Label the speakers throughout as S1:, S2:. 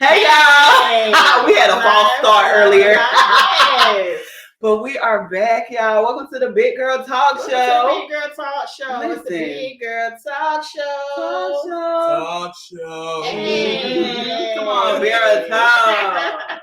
S1: Hey y'all! We had a false start earlier. But we are back, y'all. Welcome to the Big Girl Talk Show.
S2: Big Girl Talk Show.
S1: Listen.
S2: It's the Big Girl Talk Show.
S3: Talk show.
S2: Hey.
S1: Come on, Baritone.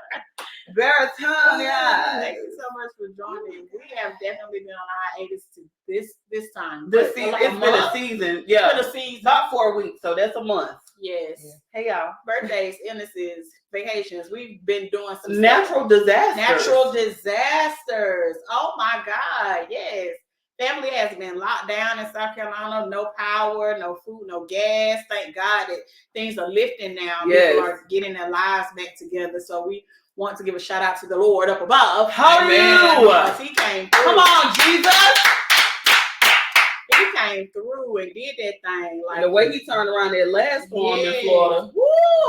S1: Baritone, yeah.
S2: Thank you so much for joining. We have definitely been on hiatus to this time.
S1: This season, it's been a season. Yeah.
S2: It's been a season.
S1: About 4 weeks, so that's a month.
S2: Yes.
S1: Yeah. Hey y'all.
S2: Birthdays, illnesses, vacations. We've been doing some
S1: natural disasters.
S2: Natural disasters. Oh my God. Yes. Family has been locked down in South Carolina. No power, no food, no gas. Thank God that things are lifting now.
S1: Yes.
S2: People are getting their lives back together. So we want to give a shout out to the Lord up above.
S1: Hallelujah.
S2: He came through.
S1: Come on, Jesus.
S2: He came through and did that thing. Like
S1: the way he turned around that last storm in Florida.
S2: Woo!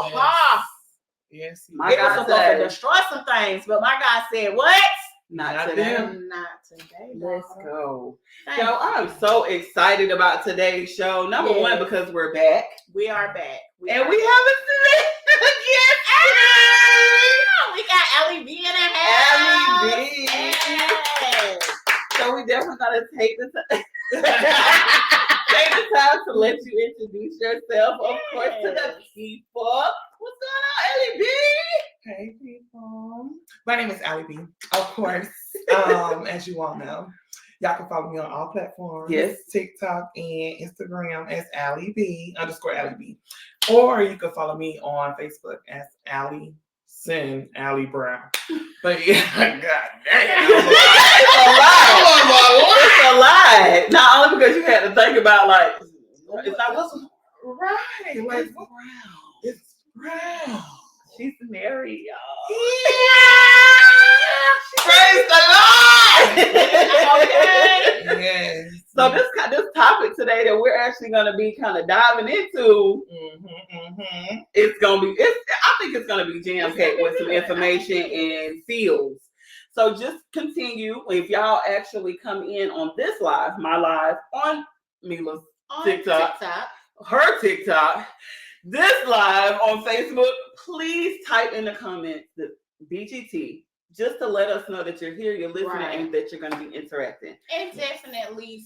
S3: Yes.
S2: Ha!
S3: Yes.
S1: My
S2: It was
S1: God
S2: supposed
S1: said,
S2: to destroy some things, but my God said, what?
S1: Not today.
S2: Not today.
S1: Let's
S2: dog.
S1: go.
S2: Thank
S1: So
S2: you.
S1: I'm so excited about today's show. Number one, because we're back.
S2: We are back.
S1: And we haven't seen
S2: We got AllyBe in the house.
S1: AllyBe.
S2: Yes.
S1: So we definitely gotta take the time. Take the time to let you introduce yourself, of course, to the people. What's going on, AllyBe?
S3: Hey people. My name is AllyBe, of course. As you all know. Y'all can follow me on all platforms.
S1: Yes.
S3: TikTok and Instagram as AllyBe_AllyBe. Or you can follow me on Facebook as Ally Brown. But yeah, god damn.
S1: It's a lie. Not only because you had to think about it's not what's
S3: right. Like
S1: brown.
S3: It's brown.
S1: She's married, y'all.
S3: Yeah.
S1: Praise the Lord.
S2: Okay.
S3: Yes.
S1: So this topic today that we're actually going to be kind of diving into, it's going to be. I think it's going to be jam-packed with some information and feels. So just continue. If y'all actually come in on this live, my live on Mila's TikTok, her TikTok, this live on Facebook, please type in the comments the BGT just to let us know that you're here, you're listening, and that you're going to be interacting.
S2: And definitely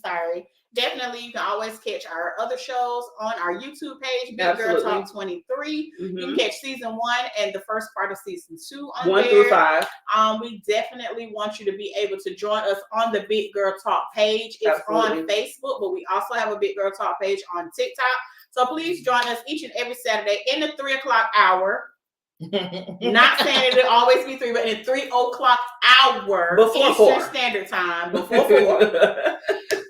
S2: you can always catch our other shows on our YouTube page, Big Girl Talk 23. You can catch season 1 and the first part of season 2 on
S1: 1
S2: there.
S1: through 5.
S2: We definitely want you to be able to join us on the Big Girl Talk page. It's on Facebook, but we also have a Big Girl Talk page on TikTok. So please join us each and every Saturday in the 3 o'clock hour. Not saying it'll always be 3, but in the 3 o'clock hour
S1: before
S2: Eastern
S1: 4.
S2: Standard Time, before 4.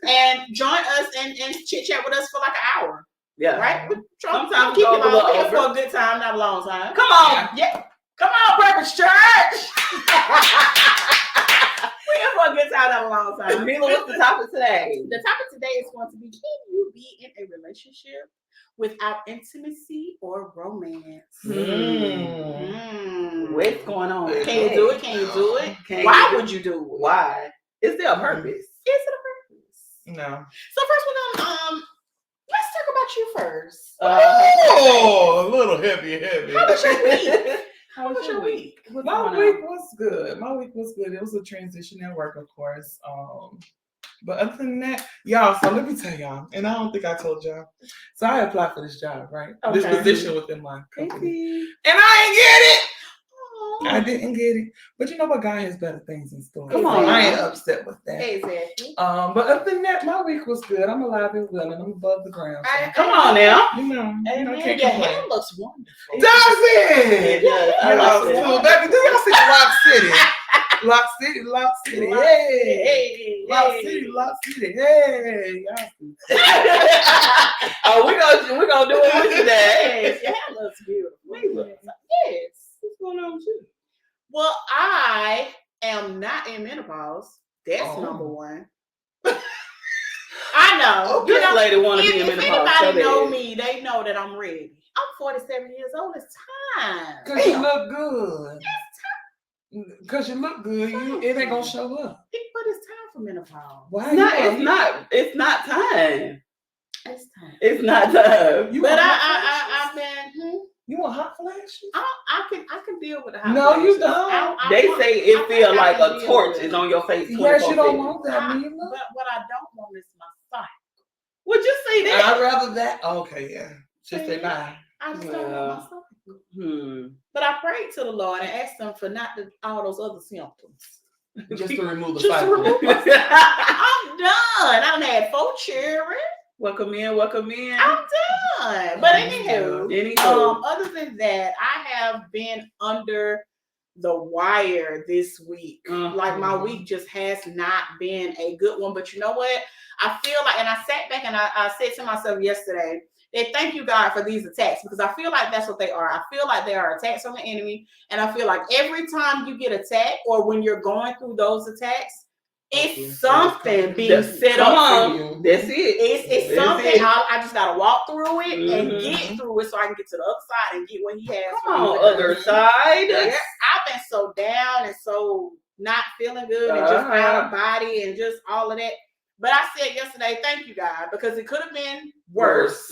S2: And join us and chit chat with us for like an hour.
S1: Yeah.
S2: Right?
S1: Sometimes
S2: keep it
S1: a little
S2: long.
S1: over.
S2: For a good time, not a long time.
S1: Come on.
S2: Yeah. Come on, Purpose Church. We're here for a good time, not a long time.
S1: Mila, what's the topic today?
S2: The topic today is going to be, can you be in a relationship without intimacy or romance?
S1: What's going on?
S2: Can you do it? Can you do it? Why would you do it?
S1: Why? Is there a purpose?
S2: Is it a purpose?
S3: No.
S2: So first we're gonna let's talk about you first.
S3: Oh, a little heavy.
S2: How was your week? How was your week?
S3: My week was good. It was a transition at work, of course. But other than that, y'all, so let me tell y'all, and I don't think I told y'all. So I applied for this job, right?
S2: Okay.
S3: This position within my company. And I ain't get it. I didn't get it. But you know what? God has better things in store.
S1: Come on.
S3: I ain't upset with that.
S2: Exactly.
S3: But other than that, my week was good. I'm alive and well, and I'm above the ground. So.
S1: Come on now.
S3: You know, can't
S2: your
S3: complain.
S2: hair looks wonderful.
S3: Does it?
S1: Yeah, I like it.
S3: So, baby, do y'all see Lock City? Lock City. Hey. Lock City. Hey. Y'all see.
S1: Oh, we're gonna do it with you today.
S2: Yes, your hair looks beautiful. Yes.
S1: What's going on with you?
S2: Well, I am not in menopause. That's number one. I know.
S1: This lady want to be in
S2: If
S1: menopause.
S2: anybody know me, they know that I'm ready. I'm 47 years old. It's time.
S3: Because you look good. Because you look good, it ain't gonna show up.
S2: But it's time for menopause.
S3: Why?
S1: It's not time.
S2: It's time.
S1: It's not time.
S2: But I've been.
S3: You want hot flashes?
S2: I can deal with the hot
S3: No,
S2: flashes.
S3: you don't.
S1: They say it feel like a torch is on your face.
S3: Yes, you don't want that, Mila.
S2: But what I don't want is my sight.
S1: Would you say that?
S3: I'd rather that. Okay, yeah. Just say bye.
S2: I just don't want my sight. But I prayed to the Lord and asked him for not all those other symptoms.
S3: Just to remove the
S2: Just to
S3: cycle.
S2: remove my sight. I'm done. I done had 4 children.
S1: Welcome in.
S2: I'm done. But anywho, other than that, I have been under the wire this week. Like my week just has not been a good one. But you know what? I feel like, and I sat back and I said to myself yesterday, that thank you, God, for these attacks, because I feel like that's what they are. I feel like they are attacks from the enemy. And I feel like every time you get attacked or when you're going through those attacks, it's something being set up for you.
S1: That's it.
S2: It's something. I just gotta walk through it and get through it so I can get to the other side and get what he has for me.
S1: Other side.
S2: Yes, I've been so down and so not feeling good and just out of body and just all of that. But I said yesterday, thank you, God, because it could have been worse.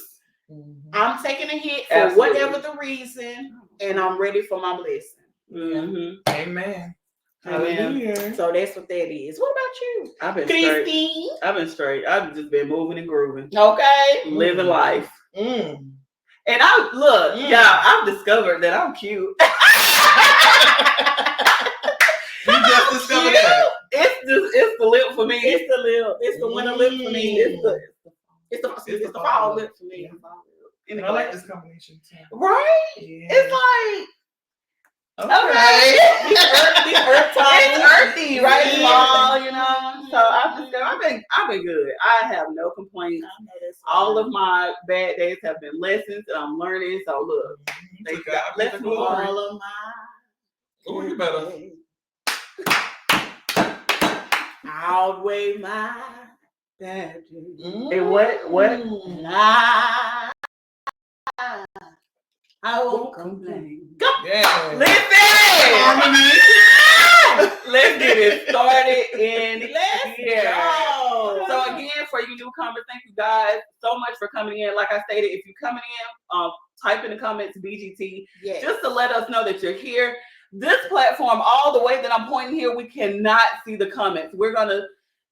S2: I'm taking a hit for whatever the reason, and I'm ready for my blessing.
S3: Amen.
S2: Hallelujah. So that's what that is. What about you?
S1: I've been
S2: Christine?
S1: I've been straight. I've just been moving and grooving.
S2: Okay.
S1: Living life. And I've discovered that I'm cute.
S3: You just discovered that.
S1: It's the lip for me.
S2: It's the lip. It's the winter lip for me. It's the fall lip for me.
S3: And I like this combination too.
S1: Right?
S3: Yeah.
S1: It's like
S3: okay.
S1: It's earthy, right? Yeah. Small, you know. So I've been good. I have no complaints. All of my bad days have been lessons and I'm learning. So look, let's move on.
S2: All of my.
S3: Oh, you better.
S2: Outweigh my bad days.
S1: And what?
S2: I won't complain.
S3: Yeah.
S1: Listen! Let's get it started in
S2: Let's go.
S1: So again, for you newcomers, thank you guys so much for coming in. Like I stated, if you're coming in, type in the comments BGT just to let us know that you're here. This platform, all the way that I'm pointing here, we cannot see the comments. We're gonna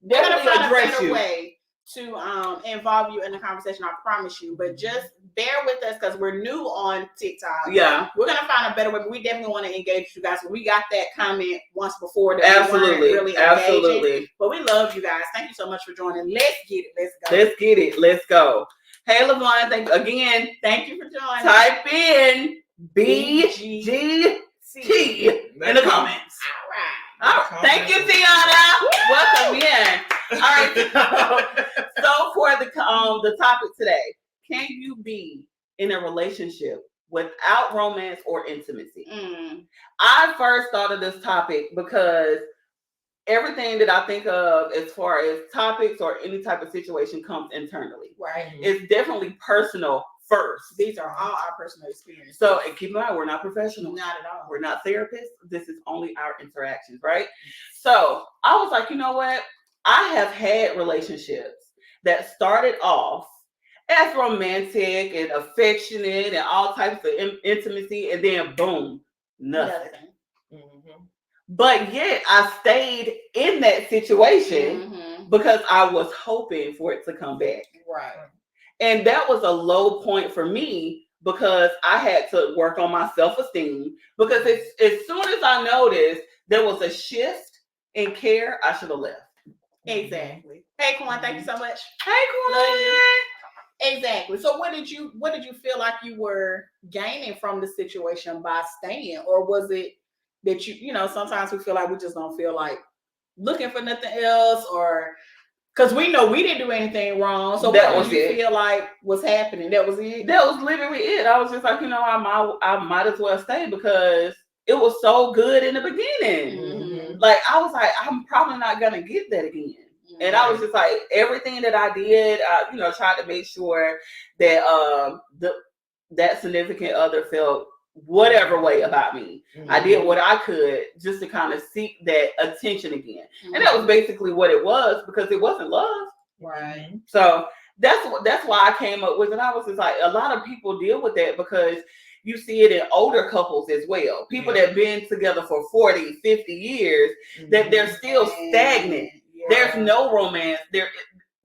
S1: definitely address you.
S2: Way to involve you in the conversation, I promise you. But just bear with us because we're new on TikTok.
S1: Yeah,
S2: we're gonna find a better way. But we definitely want to engage you guys. We got that comment once before that
S1: absolutely,
S2: we weren't really engaging. But we love you guys. Thank you so much for joining. Let's get it. Let's go.
S1: Let's get it. Let's go. Hey, Lavon, thank you for joining. Type in BGT in the comments. All right. Thank you, Tiana. Welcome in. All right. So for the topic today, can you be in a relationship without romance or intimacy? I first thought of this topic because everything that I think of as far as topics or any type of situation comes internally.
S2: Right.
S1: It's definitely personal first.
S2: These are all our personal experiences.
S1: So, and keep in mind, we're not professionals.
S2: Not at all.
S1: We're not therapists. This is only our interactions, right? So I was like, you know what? I have had relationships that started off as romantic and affectionate and all types of intimacy, and then boom, nothing. But yet I stayed in that situation because I was hoping for it to come back.
S2: Right.
S1: And that was a low point for me because I had to work on my self-esteem, because as soon as I noticed there was a shift in care, I should have left.
S2: Exactly. Hey, Quan, thank you so much.
S1: Hey, Quan.
S2: Exactly. So what did you feel like you were gaining from the situation by staying? Or was it that you know, sometimes we feel like we just don't feel like looking for nothing else, or because we know we didn't do anything wrong. So
S1: that
S2: what
S1: was
S2: did you feel like was happening? That was it?
S1: That was literally it. I was just like, you know, I might as well stay because it was so good in the beginning. Like, I was like, I'm probably not going to get that again. And I was just like, everything that I did, you know, tried to make sure that that significant other felt whatever way about me. I did what I could just to kind of seek that attention again. And that was basically what it was, because it wasn't love.
S2: Right.
S1: So that's why I came up with it. I was just like, a lot of people deal with that because you see it in older couples as well. People that been together for 40, 50 years, that they're still stagnant. There's no romance.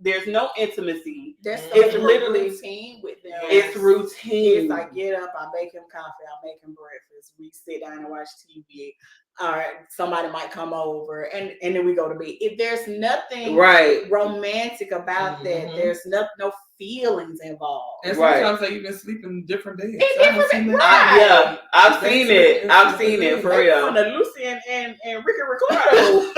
S1: There's no intimacy.
S2: It's literally routine with them.
S1: It's routine.
S2: It's like get up, I make him coffee, I make him breakfast. We sit down and watch TV. All right, somebody might come over, and then we go to bed. If there's nothing romantic about that, there's no feelings involved.
S3: And sometimes they even sleep in different beds.
S1: I've seen it. I've seen it for real.
S2: On the Lucy and Ricky Ricardo.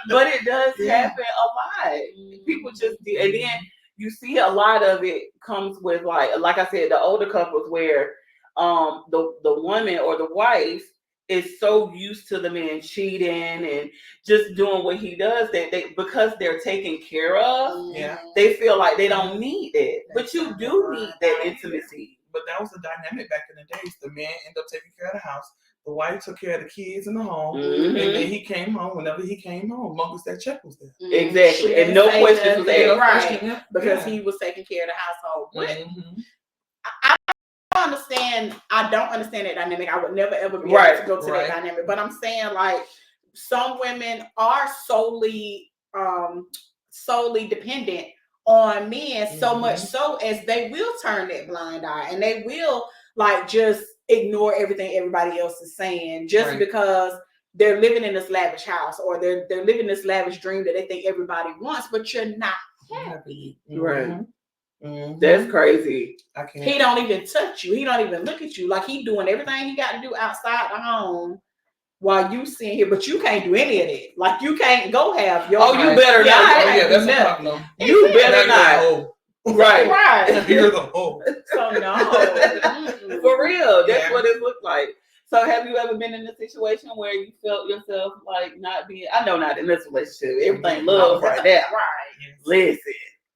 S1: But it does happen a lot. People just and then you see a lot of it comes with like I said, the older couples where the woman or the wife is so used to the man cheating and just doing what he does that because they're taken care of, they feel like they don't need it. But you do need that intimacy.
S3: But that was the dynamic back in the days. The man ended up taking care of the house. The wife took care of the kids in the home, and then he came home whenever he came home, long as that check was there.
S1: Exactly, and no questions was asked,
S2: because he was taking care of the household. But I don't understand that dynamic. I would never ever be able to go to that dynamic. But I'm saying like some women are solely dependent on men, so much so as they will turn that blind eye and they will like just ignore everything everybody else is saying just because they're living in this lavish house or they're living this lavish dream that they think everybody wants, but you're not happy.
S1: That's crazy.
S2: He don't even touch you. He don't even look at you. Like he doing everything he got to do outside the home while you sitting here, but you can't do any of it. Like you can't go have your.
S1: Oh, you better not.
S3: Oh yeah, that's a problem.
S1: You better not. Right.
S3: You're the hoe.
S2: So no.
S1: For real, that's what it looked like. So have you ever been in a situation where you felt yourself like not being? I know not in this relationship. Everything love right now.
S2: Right.
S1: Listen.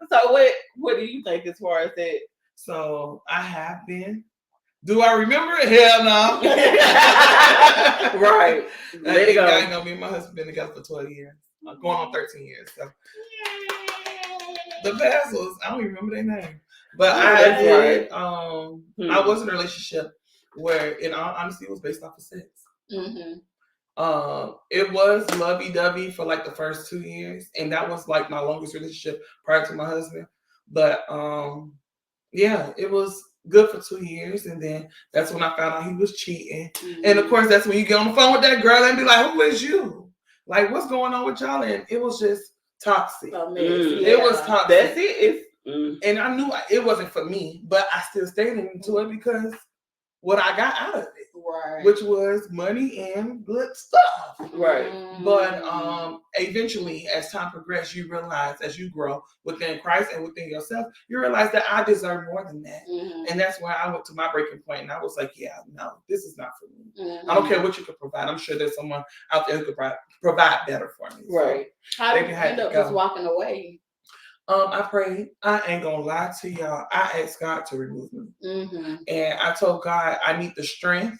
S1: So what do you think as far as that?
S3: So I have been. Do I remember it? Hell no.
S1: Right. Let it go.
S3: I know me and my husband been together for 12 years. Going on 13 years. So the past was, I don't even remember their name. But I did. I was in a relationship where, in all honesty, it was based off of sex. It was lovey-dovey for like the first 2 years, and that was like my longest relationship prior to my husband. But it was good for 2 years, and then that's when I found out he was cheating. And of course, that's when you get on the phone with that girl and be like, "Who is you? Like, what's going on with y'all?" And it was just toxic. It was toxic.
S1: That's it.
S3: And I knew it wasn't for me, but I still stayed into it because what I got out of it, which was money and good stuff. But eventually, as time progressed, you realize as you grow within Christ and within yourself, you realize that I deserve more than that. And that's where I went to my breaking point, and I was like, yeah, no, this is not for me. I don't care what you could provide. I'm sure there's someone out there who could provide better for me.
S1: Right.
S2: So how did you end up just walking away?
S3: I prayed. I ain't gonna lie to y'all. I asked God to remove me. And I told God I need the strength.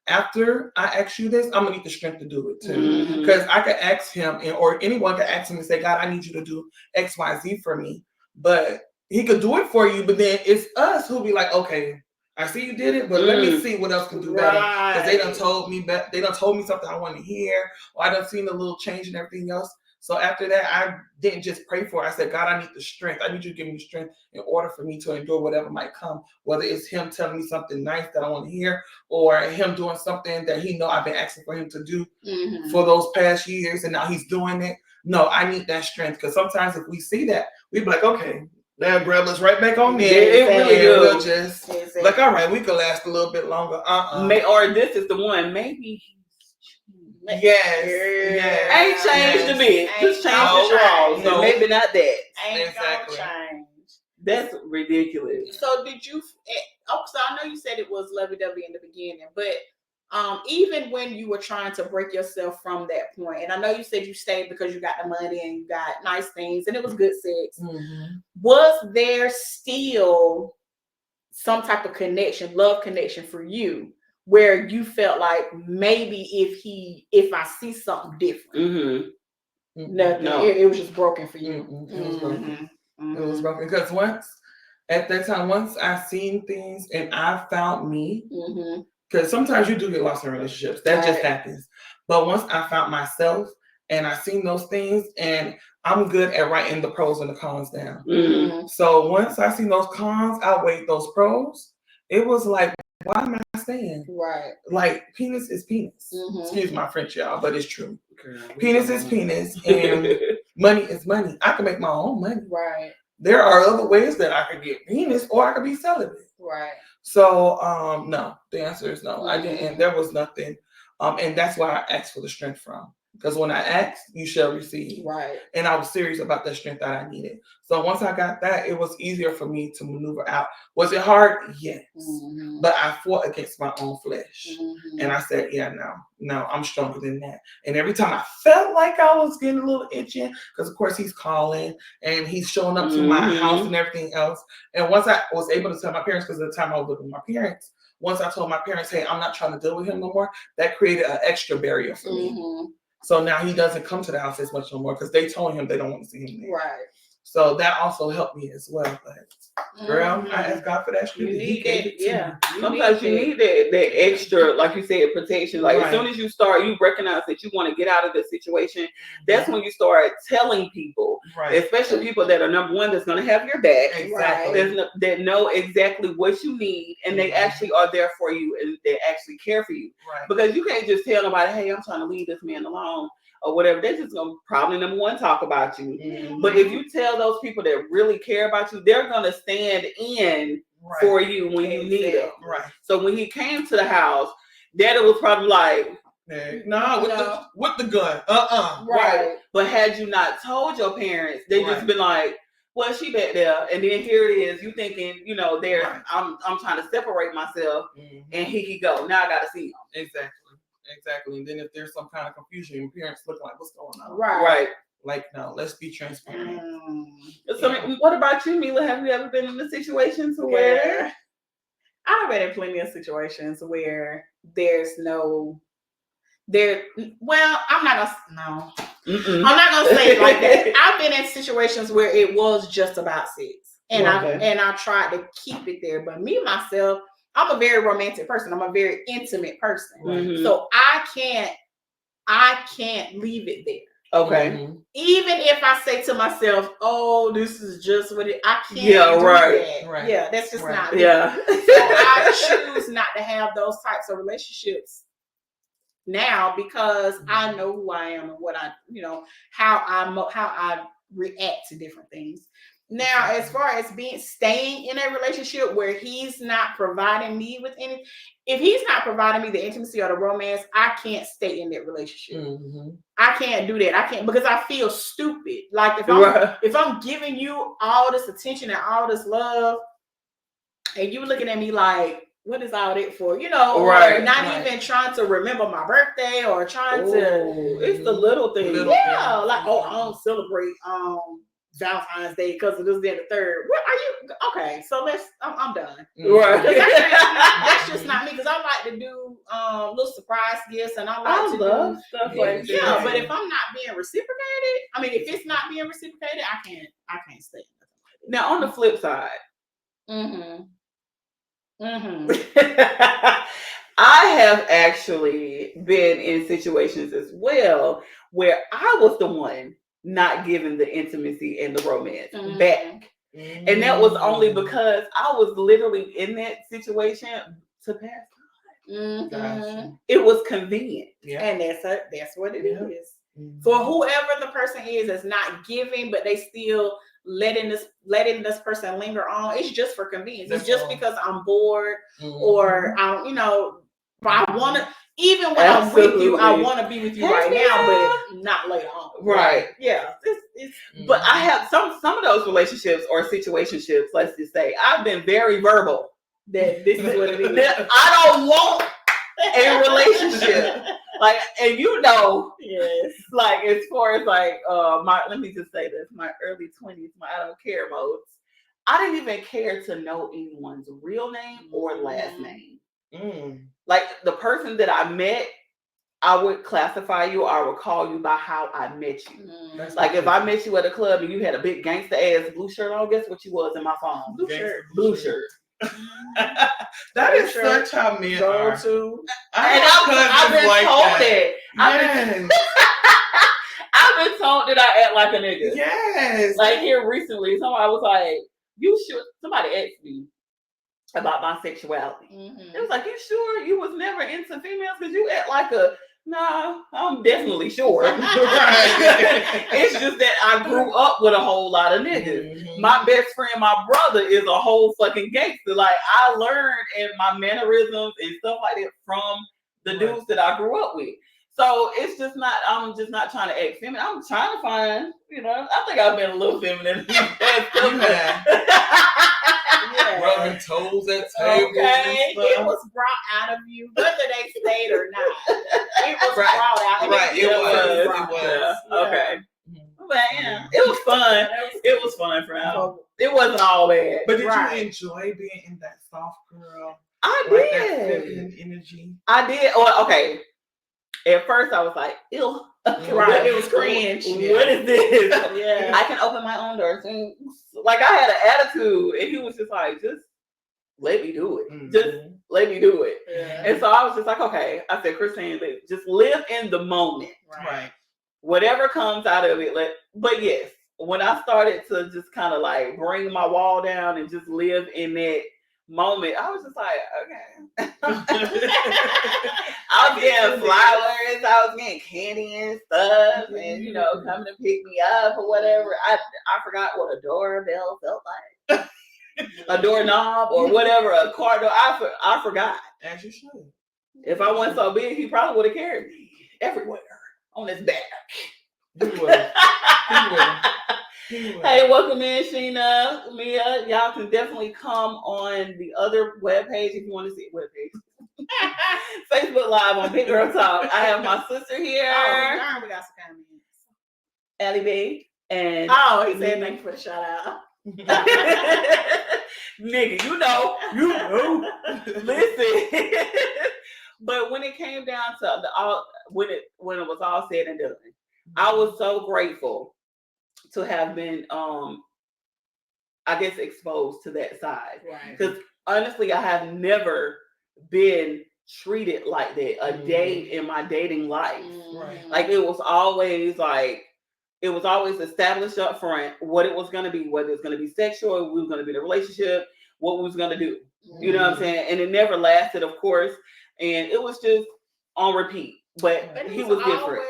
S3: After I ask you this, I'm gonna need the strength to do it too. Because I could ask him or anyone could ask him and say, God, I need you to do X, Y, Z for me. But he could do it for you, but then it's us who'll be like, okay, I see you did it, but let me see what else can do better. Because they done told me something I want to hear, or I done seen a little change and everything else. So after that, I didn't just pray for it. I said, God, I need the strength. I need you to give me strength in order for me to endure whatever might come, whether it's him telling me something nice that I want to hear or him doing something that he know I've been asking for him to do for those past years, and now he's doing it. No, I need that strength, because sometimes if we see that, we be like, okay, that'll grab us right back on there.
S1: It really do.
S3: We'll just like, all right, we could last a little bit longer.
S1: Or this is the one, maybe.
S3: Yes.
S1: Ain't changed a bit. Just change the straws. No, maybe not that.
S2: Ain't gonna change.
S1: That's ridiculous.
S2: So did you? So I know you said it was lovey-dovey in the beginning, but even when you were trying to break yourself from that point, and I know you said you stayed because you got the money and you got nice things and it was good sex. Was there still some type of connection, love connection for you, where you felt like maybe if I see something different, nothing, it was just broken for you?
S3: It was broken. It was broken because once At that time, once I seen things and I found me,
S2: Mm-hmm.
S3: because sometimes you do get lost in relationships. That just
S2: Right.
S3: happens. But once I found myself and I seen those things, and I'm good at writing the pros and the cons down.
S2: Mm-hmm.
S3: So once I seen those cons outweigh those pros, it was like, why am I staying?
S2: Right.
S3: Like, penis is penis.
S2: Mhm.
S3: Excuse my French, y'all, but it's true.
S1: Girl,
S3: Penis is penis, and money is money. I can make my own money.
S2: Right.
S3: There are other ways that I could get penis, or I could be celibate.
S2: Right.
S3: So, no, the answer is no. I
S2: Mhm.
S3: didn't. There was nothing. And that's why I asked for the strength from. Because when I asked, you shall receive.
S2: Right.
S3: And I was serious about that strength that I needed. So once I got that, it was easier for me to maneuver out. Was it hard? Yes.
S2: Mhm.
S3: But I fought against my own flesh.
S2: Mhm.
S3: And I said, yeah, no, I'm stronger than that. And every time I felt like I was getting a little itchy, because of course he's calling and he's showing up to my house and everything else. And once I was able to tell my parents, because at the time I was living with my parents, once I told my parents, hey, I'm not trying to deal with him no more, that created an extra barrier for me.
S2: Mhm.
S3: So now he doesn't come to the house as much no more because they told him they don't want to see him there.
S2: Right.
S3: So that also helped me as well. But girl, I asked God for that
S2: You
S3: strength. He
S2: need
S3: gave
S2: that.
S3: it to
S2: Yeah.
S3: me.
S1: Sometimes you need that extra, like you said, protection. Like
S3: Right.
S1: as soon as you start, you recognize that you want to get out of the situation. That's when you start telling people,
S3: Right.
S1: especially people that are number one, that's going to have your back.
S3: Exactly.
S1: That know exactly what you need, and they actually are there for you, and they actually care for you.
S3: Right.
S1: Because you can't just tell nobody, hey, I'm trying to leave this man alone or whatever. They're just going to probably, number one, talk about you.
S3: Mhm.
S1: But if you tell those people that really care about you, they're going to stand in for you when you need them.
S3: Right.
S1: So when he came to the house, Daddy was probably like,
S3: no, with the gun.
S1: Right. But had you not told your parents, they just been like, well, she back there, and then here it is. You thinking, I'm trying to separate myself, and he could go. Now I got to see him.
S3: Exactly. And then if there's some kind of confusion, your parents look like, what's going on?
S1: Right.
S3: Like, no, let's be transparent.
S1: So, what about you, Mila? Have you ever been in a situation where?
S2: I've been in plenty of situations where well, I'm not gonna say it like that. I've been in situations where it was just about sex, and I tried to keep it there. But me myself, I'm a very romantic person. I'm a very intimate person, so I can't leave it there.
S1: Okay.
S2: Even if I say to myself, "Oh, this is just what I can't do that."
S3: Right.
S2: Yeah, that's just not me.
S1: Yeah.
S2: So I choose not to have those types of relationships now because I know who I am and what how I react to different things. Now, as far as staying in a relationship where he's not providing me with anything, if he's not providing me the intimacy or the romance, I can't stay in that relationship. I can't do that. I can't, because I feel stupid. Like if I'm giving you all this attention and all this love, and you looking at me like, what is all that for? Or not even trying to remember my birthday or trying to.
S1: It's the little things.
S2: Like, I don't celebrate Valentine's Day because of this, day, and the third. What are you? Okay, so I'm done.
S1: Right.
S2: That's just not me, because I like to do little surprise gifts, and I
S1: love stuff like that.
S2: Yeah, but if I'm not being reciprocated, if it's not being reciprocated, I can't stay.
S1: Now on the flip side. I have actually been in situations as well where I was the one not giving the intimacy and the romance back. And that was only because I was literally in that situation to pass time.
S3: Gotcha.
S1: It was convenient.
S2: And that's what it is. For whoever the person is that's not giving, but they still letting this person linger on, it's just for convenience. It's just because I'm bored or I want to, even when I'm with you, I want to be with you right now, but not later on.
S1: Right.
S2: Yeah.
S1: But I have some of those relationships or situationships, let's just say, I've been very verbal
S2: that this is what it is.
S1: I don't want a relationship. Like, and
S2: yes.
S1: Like as far as like let me just say this, my early 20s, my I don't care modes, I didn't even care to know anyone's real name or last name. Like the person that I met, I would classify you or I would call you by how I met you.
S3: That's
S1: Like if I met you at a club and you had a big gangster ass blue shirt on, guess what you was in my phone? Blue shirt.
S3: That is such how men are.
S2: To.
S1: I've been
S3: like
S1: told
S3: that.
S1: that. I've been told that I act like a nigga.
S3: Yes.
S1: Like here recently, somebody was like, somebody asked me about my sexuality. It was like, you sure you was never into females? Because you act like a, nah, I'm definitely sure. It's just that I grew up with a whole lot of niggas. My best friend, my brother, is a whole fucking gangster. Like, I learned in my mannerisms and stuff like that from the dudes that I grew up with. So it's just not, I'm just not trying to act feminine. I'm trying to find, I think I've been a little feminine.
S3: Rubbing toes at tables.
S2: Okay, it was brought out of you, whether they stayed or not. It was brought out.
S3: Right, it was.
S1: Okay. But yeah, it was fun. It was fun for now. It wasn't all bad.
S3: But did you enjoy being in that soft girl?
S1: I
S3: like
S1: did.
S3: That feminine energy?
S1: I did. Well, okay. At first, I was like, ew.
S2: Right. It was cringe.
S1: What is this?
S2: Yeah.
S1: I can open my own doors. Like, I had an attitude, and he was just like, just let me do it. Just let me do it.
S2: Yeah.
S1: And so I was just like, okay. I said, Christine, just live in the moment.
S2: Right.
S1: Whatever comes out of it. But yes, when I started to just kind of like bring my wall down and just live in that moment, I was just like, okay. I was getting flowers, I was getting candy and stuff, and coming to pick me up or whatever. I forgot what a doorbell felt like, a doorknob or whatever, a car door. I forgot.
S3: As you should.
S1: If I wasn't so big, he probably would have carried me everywhere on his back.
S3: He would.
S1: Hey, welcome in, Sheena, Mia. Y'all can definitely come on the other webpage if you want to see webpage. Facebook Live on Big Girl Talk. I have my sister here.
S2: Oh, darn, we got some comments.
S1: AllyBe. And
S2: he said thank you for the shout out.
S1: Nigga, you know. Listen. But when it came down to when it was all said and done, I was so grateful to have been, I guess, exposed to that side.
S2: Right.
S1: Because honestly, I have never been treated like that a day in my dating life.
S3: Right.
S1: Like it was always established up front what it was going to be, whether it's going to be sexual, we were going to be in a relationship, what we was going to do. You know what I'm saying? And it never lasted, of course. And it was just on repeat. But he was different.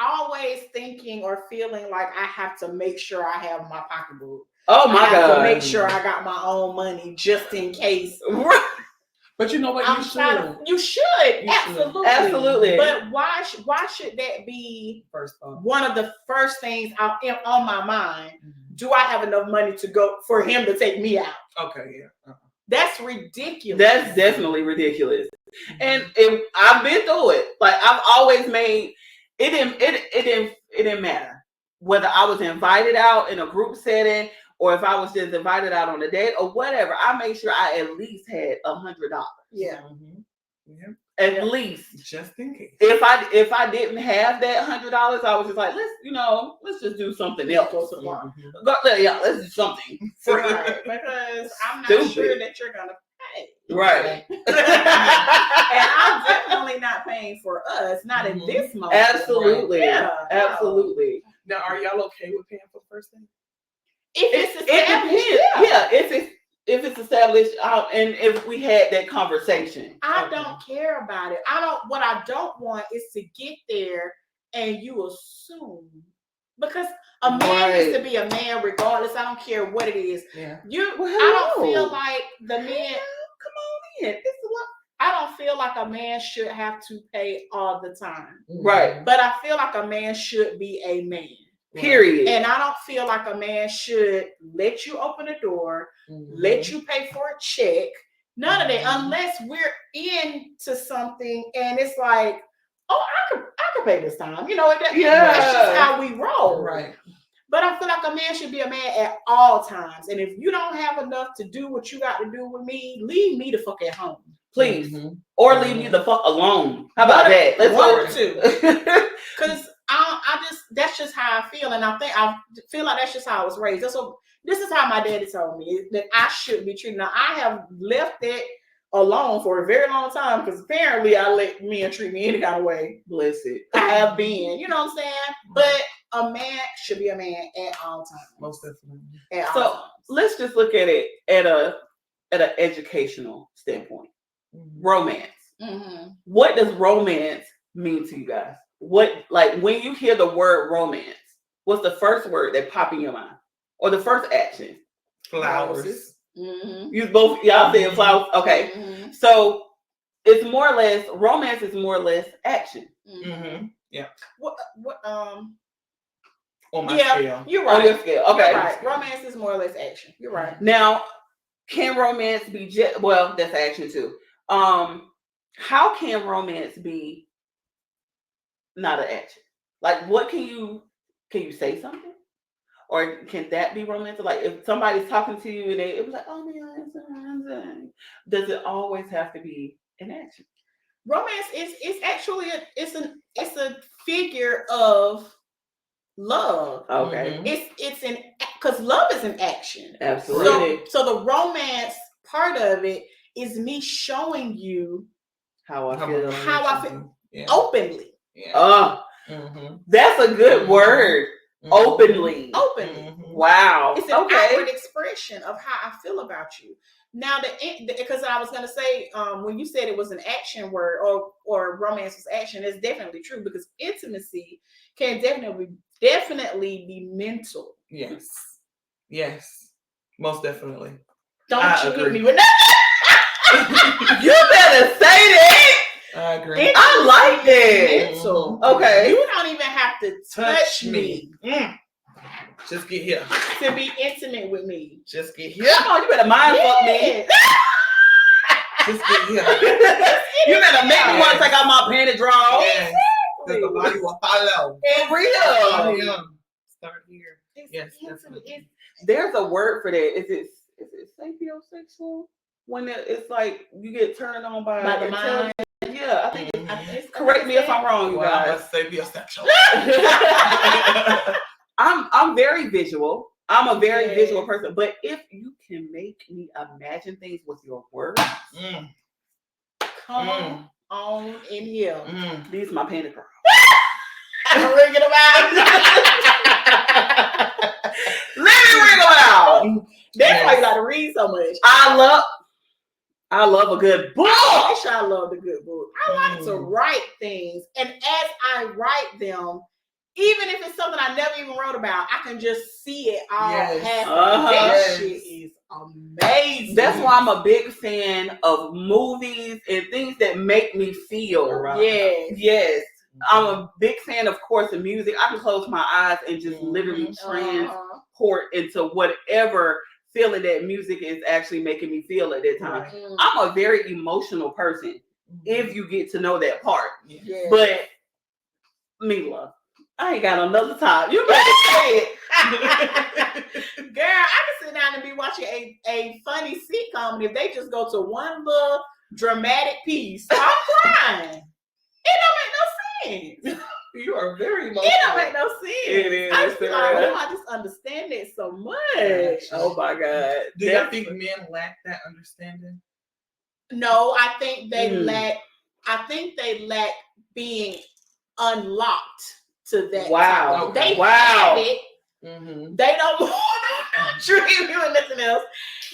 S2: Always thinking or feeling like I have to make sure I have my pocketbook.
S1: Oh my God.
S2: To make sure I got my own money just in case.
S3: But you know what?
S2: You should.
S1: Absolutely.
S2: But why should that be one of the first things on my mind? Do I have enough money to go for him to take me out?
S3: Okay, yeah.
S2: That's ridiculous.
S1: That's definitely ridiculous. And I've been through it. Like I've always made it didn't matter whether I was invited out in a group setting or if I was just invited out on a date or whatever. I made sure I at least had $100.
S2: Yeah.
S3: Yeah.
S1: At least.
S3: Just in case.
S1: If I didn't have that $100, I was just like, let's just do something else. Let's do something.
S2: Right. Because I'm not sure that you're gonna pay.
S1: Right.
S2: And I'm definitely not paying for us, not in this moment.
S1: Absolutely.
S2: Right? Yeah.
S1: Absolutely.
S3: Now, are y'all okay with paying for the first thing?
S2: If it's established,
S1: if it's established, and if we had that conversation.
S2: I don't care about it. What I don't want is to get there and you assume, because a man needs to be a man regardless. I don't care what it is.
S3: Yeah.
S2: I don't feel like the man.
S1: Come on in. It's a lot.
S2: I don't feel like a man should have to pay all the time.
S1: Right.
S2: But I feel like a man should be a man.
S1: Period.
S2: And I don't feel like a man should let you open the door, let you pay for a check. None of that, unless we're into something and it's like, oh, I could pay this time. That's just how we roll.
S3: Right.
S2: But I feel like a man should be a man at all times. And if you don't have enough to do what you got to do with me, leave me the fuck at home.
S1: please, or leave me the fuck alone. How about that? Let's
S2: one
S1: go.
S2: or two. Because I just that's just how I feel, and I feel like that's just how I was raised. This is how my daddy told me that I should be treated. Now I have left that alone for a very long time because apparently I let men treat me any kind of way.
S1: Bless it.
S2: I have been, you know what I'm saying? But a man should be a man at all times.
S3: Most definitely.
S2: At all
S1: So
S2: times.
S1: let's just look at it at an educational standpoint. Romance. What does romance mean to you guys? What, like, when you hear the word romance, what's the first word that pop in your mind, or the first action?
S3: Flowers.
S1: You both, y'all said flowers. Okay, so it's more or less, romance is more or less action.
S3: Yeah.
S2: What
S3: on my scale.
S2: You're right.
S1: On your scale. Okay.
S2: You're right. Romance is more or less action. You're right.
S1: Now, can romance be well, that's action too. How can romance be not an action? Like, what can you say something? Or can that be romantic? Like, if somebody's talking to you and it was like, oh man, does it always have to be an action?
S2: Romance is actually it's a figure of love.
S1: Okay.
S2: It's an because love is an action.
S1: Absolutely.
S2: So the romance part of it is me showing you
S1: how I feel
S2: openly.
S3: Yeah.
S1: That's a good word. Openly. Wow.
S2: It's an outward expression of how I feel about you. Now, because I was going to say, when you said it was an action word or romance was action, it's definitely true because intimacy can definitely be mental.
S3: Yes. Most definitely.
S2: Don't you hit me with that?
S1: You better say that.
S3: I agree.
S1: I like that.
S2: Mental.
S1: Okay.
S2: You don't even have to touch me.
S3: Just get here.
S2: To be intimate with me.
S3: Just get here.
S1: Come on, you better mind fuck me.
S3: Just get here.
S1: You better make me want to take out my panty drawers.
S3: Yes. Because the body will follow.
S1: For real.
S3: Start here. Yes, definitely.
S1: There's a word for that. Is it sapiosexual? When it's like you get turned on by
S2: the mind.
S1: Yeah, I think it's correct me if I'm wrong, you guys.
S3: Sapiosexual.
S1: I'm very visual. I'm a very visual person. But if you can make me imagine things with your words,
S2: come on in here.
S1: These are my panty girl.
S2: I'm ringing them out.
S1: Let me ring them out.
S2: That's why you got to read so much.
S1: I love a good book.
S2: I love the good book. I like to write things, and as I write them, even if it's something I never even wrote about, I can just see it all happen. That shit is amazing.
S1: That's why I'm a big fan of movies and things that make me feel.
S2: Right.
S1: Yes. I'm a big fan, of course, of music. I can close my eyes and just literally transport into whatever feeling that music is actually making me feel at that time. Right. I'm a very emotional person, if you get to know that part.
S2: Yeah.
S1: But Mila, I ain't got another time. You better say it.
S2: Girl, I can sit down and be watching a funny sitcom, and if they just go to one little dramatic piece, I'm crying. It don't make no sense.
S3: You are very emotional.
S2: It don't make no sense.
S1: It is.
S2: I just understand it so much.
S1: Oh my God.
S3: Do you think men lack that understanding?
S2: No, I think they lack. I think they lack being unlocked to that.
S1: Wow.
S2: Okay. They have it. They don't want to treat you and nothing else.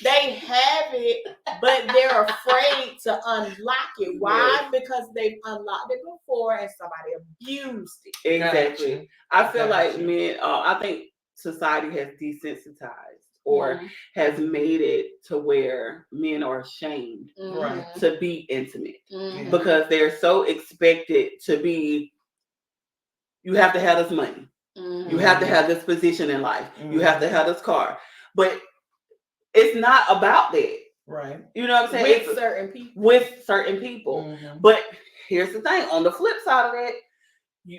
S2: They have it, but they're afraid to unlock it. Why? Because they've unlocked it before and somebody abused it.
S1: Exactly. I feel like men, I think society has desensitized or has made it to where men are ashamed to be intimate because they're so expected to be, you have to have this money. You have to have this position in life. You have to have this car. But it's not about that.
S3: Right.
S1: You know what I'm saying? With certain people. But here's the thing. On the flip side of that,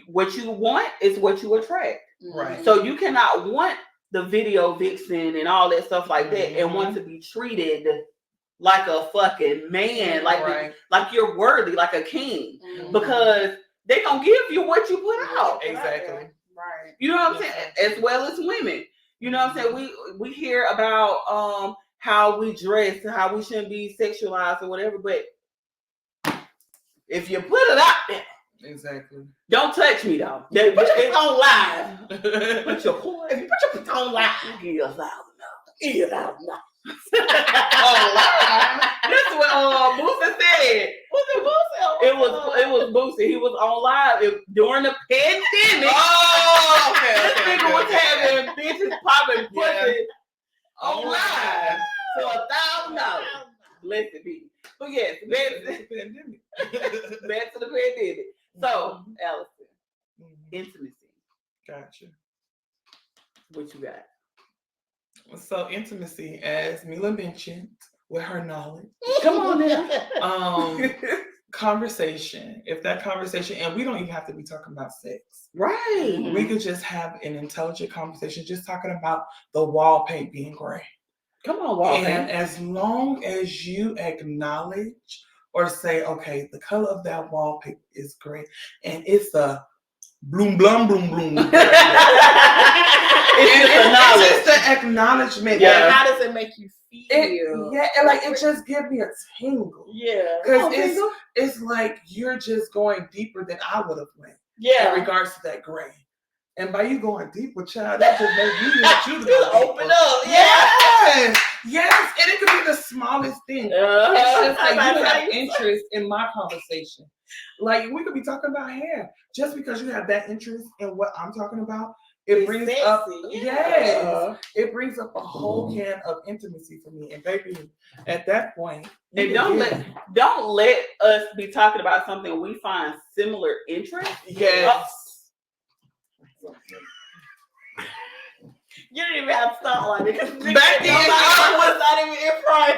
S1: what you want is what you attract.
S3: Right.
S1: So you cannot want the video vixen and all that stuff like that and want to be treated like a fucking man, like you're worthy, like a king, because they gonna give you what you put out.
S3: Exactly.
S2: Right.
S1: You know what I'm saying? As well as women. You know what I'm saying? We hear about how we dress, how we shouldn't be sexualized or whatever, but if you put it out there,
S3: exactly.
S1: Don't touch me though.
S2: Put your on live.
S1: If you put your
S2: on live,
S1: give you $1,000.
S2: On live.
S1: This is what Boosie said.
S2: What's the Boosie?
S1: It was Boosie. He was on live during the pandemic.
S3: Oh, okay.
S1: This nigga was having bitches popping pussy on live for $1,000. Listen, people. But yes, back to the pandemic. So, Allison, intimacy.
S3: Gotcha.
S1: What you got?
S3: So intimacy, as Mila mentioned, with her knowledge.
S1: Come on now.
S3: Conversation. If that conversation, and we don't even have to be talking about sex.
S1: Right.
S3: We could just have an intelligent conversation, just talking about the wall paint being gray.
S1: Come on, wall paint.
S3: And as long as you acknowledge or say, okay, the color of that wall paint is gray, and it's a bloom, bloom, bloom, bloom. It's just the acknowledgement.
S2: Yeah. How does it make you feel?
S3: And like it just gives me a tingle.
S2: Yeah.
S3: Because it's like you're just going deeper than I would have went.
S2: Yeah.
S3: In regards to that gray. And by you going deeper, child, that just made me want you to go
S2: open up.
S3: Yes. And it could be the smallest thing. It's just like you have interest in my conversation. Like we could be talking about hair. Just because you have that interest in what I'm talking about, it brings up it brings up a whole can of intimacy for me. And baby, at that point,
S1: and don't let us be talking about something we find similar interest.
S3: Yes.
S2: You didn't even have to start like it.
S3: Back then,
S2: I was not even in front.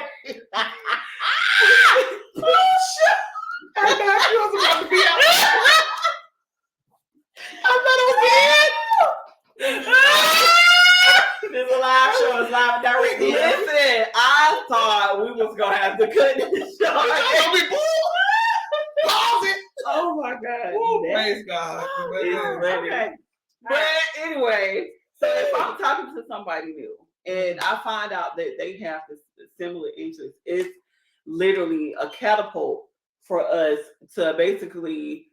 S3: I thought you was about to be out.
S2: I thought it was good. This is a live show. It's live and direct.
S1: Listen, I thought we was gonna have to cut this show.
S3: Pause it.
S1: Oh my God.
S3: Ooh, praise God.
S1: Okay. But anyway, so if I'm talking to somebody new and I find out that they have this similar interest, it's literally a catapult for us to basically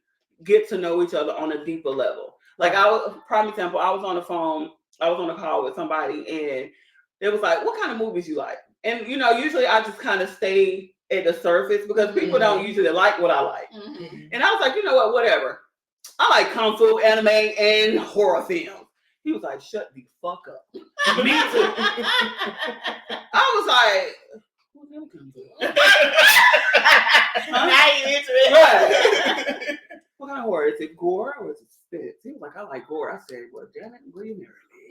S1: get to know each other on a deeper level. Like prime example, I was on a call with somebody and it was like, what kind of movies you like? And usually I just kind of stay at the surface because people don't usually like what I like. Mm-hmm. And I was like, you know what, whatever. I like kung fu, anime, and horror films. He was like, shut the fuck up. Me too. I was like, who's that kung fu?
S2: Now you into it.
S1: Right. What kind of horror? Is it gore or is it spit? He was like, I like gore. I said, well, damn it, will you marry me?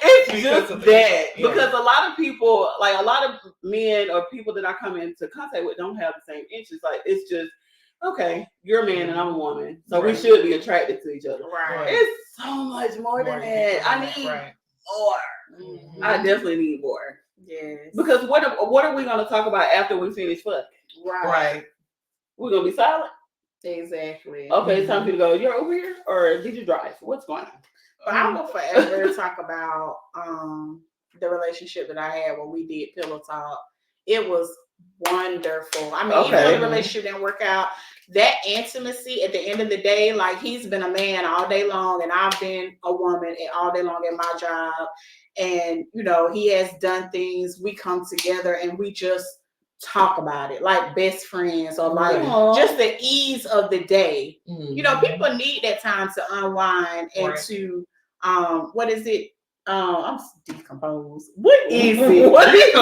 S1: It's just that. Because a lot of people, like a lot of men or people that I come into contact with don't have the same interests. Like, it's just, okay, you're a man and I'm a woman, so we should be attracted to each other.
S2: Right.
S1: It's so much more than that. I need more. Mm-hmm. I definitely need more.
S2: Yes.
S1: Because what are we gonna talk about after we finish fucking?
S2: Right.
S1: We're gonna be silent.
S2: Exactly.
S1: Okay, it's time for you to go. You're over here, or did you drive? What's going on?
S2: I will forever talk about the relationship that I had when we did Pillow Talk. It was wonderful. I mean, even though the relationship didn't work out, that intimacy at the end of the day, like he's been a man all day long and I've been a woman all day long at my job. And, he has done things. We come together and we just talk about it like best friends or like just the ease of the day. Mm-hmm. People need that time to unwind and to, what is it? I'm decomposed. What is it?
S1: What is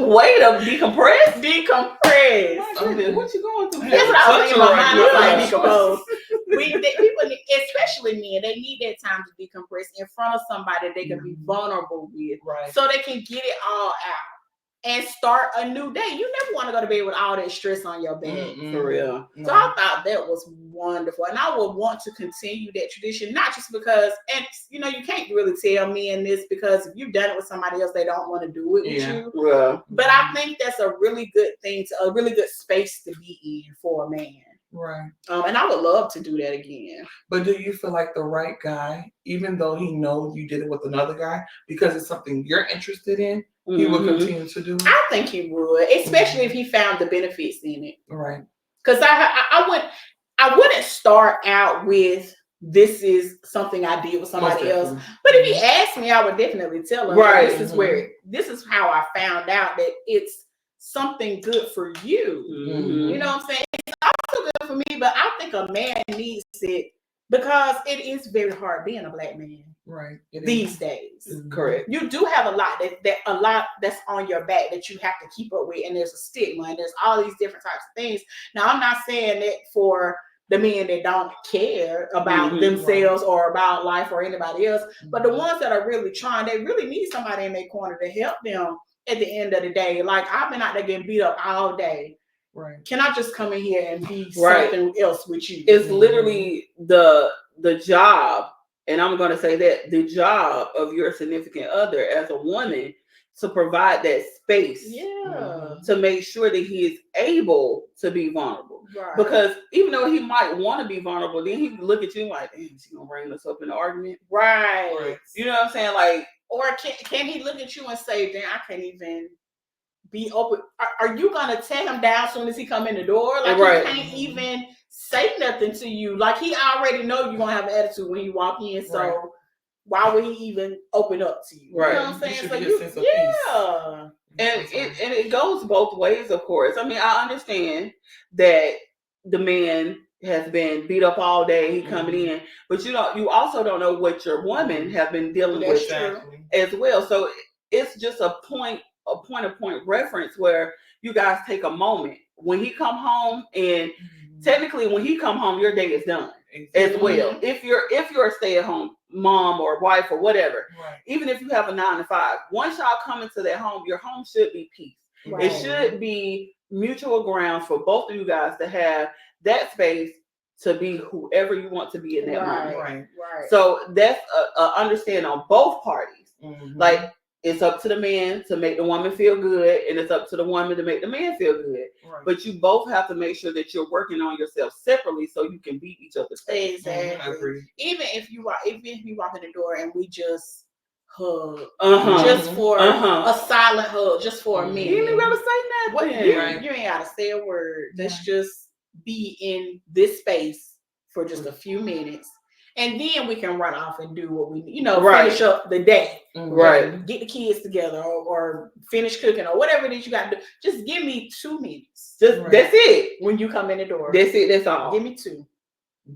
S1: way to decompress?
S2: Decompress.
S1: What you going through?
S2: That's what I was thinking. My mind was like decomposed. People, especially men, they need that time to decompress in front of somebody they can be vulnerable with, so they can get it all out. and start a new day. You never want to go to bed with all that stress on your back.
S1: For real.
S2: So I thought that was wonderful. And I would want to continue that tradition, not just because, and you can't really tell me in this because if you've done it with somebody else, they don't want to do it with you.
S1: Yeah.
S2: But I think that's a really good thing, a really good space to be in for a man.
S3: Right.
S2: And I would love to do that again.
S3: But do you feel like the right guy, even though he knows you did it with another guy, because it's something you're interested in, he will continue to do it?
S2: I think he would, especially if he found the benefits in it.
S3: Right.
S2: Because I wouldn't start out with this is something I did with somebody else. But if he asked me, I would definitely tell him.
S1: Right.
S2: This is how I found out that it's something good for you. You know what I'm saying? It's also good for me, but I think a man needs it because it is very hard being a Black man.
S3: Right.
S2: These days.
S1: Correct.
S2: You do have a lot that's on your back that you have to keep up with, and there's a stigma and there's all these different types of things. Now, I'm not saying that for the men that don't care about themselves or about life or anybody else, but the ones that are really trying, they really need somebody in their corner to help them at the end of the day. Like, I've been out there getting beat up all day.
S3: Right.
S2: Can I just come in here and be something else with you?
S1: It's literally the job. And I'm going to say that the job of your significant other as a woman to provide that space to make sure that he is able to be vulnerable.
S2: Right.
S1: Because even though he might want to be vulnerable, then he can look at you like, damn, she going to bring us up in an argument.
S2: Right.
S1: You know what I'm saying? Like,
S2: or can he look at you and say, damn, I can't even be open. Are you going to tear him down as soon as he come in the door? Like, he can't even say nothing to you. Like, he already know you're going to have an attitude when you walk in. So why would he even open up to you?
S1: Right.
S2: You know what I'm saying?
S1: And it goes both ways, of course. I mean, I understand that the man has been beat up all day, he coming in, but you also don't know what your woman have been dealing with as well. So it's just a point of reference where you guys take a moment when he come home, and technically when he come home, your day is done as well. If you're a stay-at-home mom or wife or whatever, even if you have a 9 to 5, once y'all come into that home, your home should be peace. It should be mutual grounds for both of you guys to have that space to be whoever you want to be in that moment. Right. So that's a understanding on both parties. Like, it's up to the man to make the woman feel good, and it's up to the woman to make the man feel good. But you both have to make sure that you're working on yourself separately so you can beat each other's face.
S2: Exactly. Even if you walk in the door and we just hug, just for a silent hug, just for a minute.
S1: You ain't gotta say nothing.
S2: You ain't gotta say a word. Let's just be in this space for just a few minutes. And then we can run off and do what we finish up the day. Get the kids together or finish cooking or whatever it is you got to do. Just give me 2 minutes.
S1: That's it.
S2: When you come in the door.
S1: That's it. That's all.
S2: Give me 2.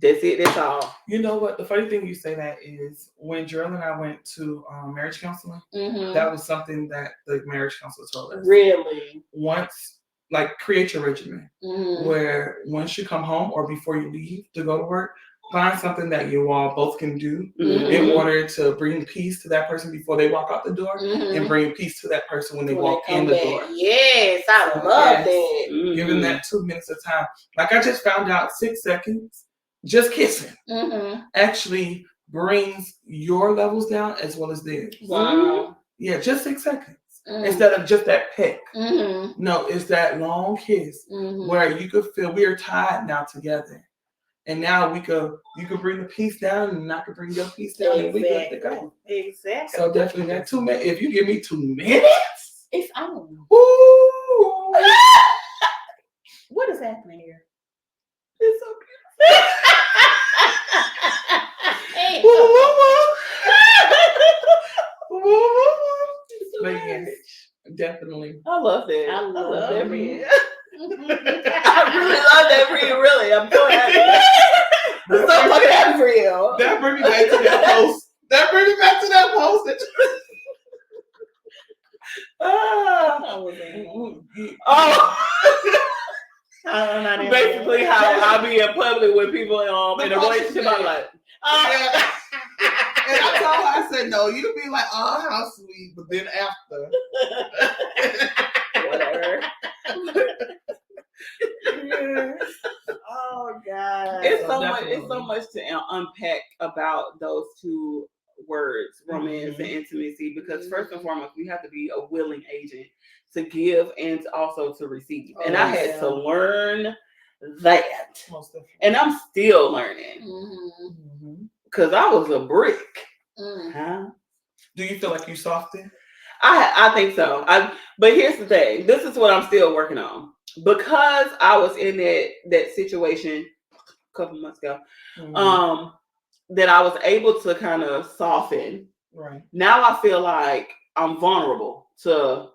S1: That's it. That's all.
S3: You know what? The funny thing you say that is when Gerald and I went to marriage counseling, that was something that the marriage counselor told us.
S2: Really?
S3: Once, like, create your regimen where once you come home or before you leave to go to work, find something that you all both can do in order to bring peace to that person before they walk out the door and bring peace to that person when they walk in the door.
S2: Yes, I love that.
S3: Giving that 2 minutes of time. Like, I just found out 6 seconds, just kissing, actually brings your levels down as well as theirs.
S2: Wow.
S3: Yeah, just 6 seconds. Instead of just that peck. No, it's that long kiss where you could feel we are tied now together. And now you could bring the piece down, and I could bring your piece down, and we good to go.
S2: Exactly.
S3: So definitely that 2 minutes. If you give me 2 minutes,
S2: it's on.
S3: Ooh.
S2: What is happening here?
S3: It's so beautiful. But yes, definitely.
S1: I love that.
S2: I love
S1: that for you. I really love that for you. Really, I'm so happy. I'm so fucking happy for you.
S3: That brings me back to that post. That
S1: basically how I be in public with people in a relationship. I'm like,
S3: and I told her, I said, no, you be like, oh, how sweet, but then after.
S1: It's so much to unpack about those two words, romance and intimacy, because first and foremost, we have to be a willing agent to give and also to receive. And I had to learn that. And I'm still learning. Because I was a brick. Huh?
S3: Do you feel like you softened?
S1: I think so. But here's the thing. This is what I'm still working on. Because I was in that situation a couple months ago, that I was able to kind of soften.
S3: Right.
S1: Now I feel like I'm vulnerable to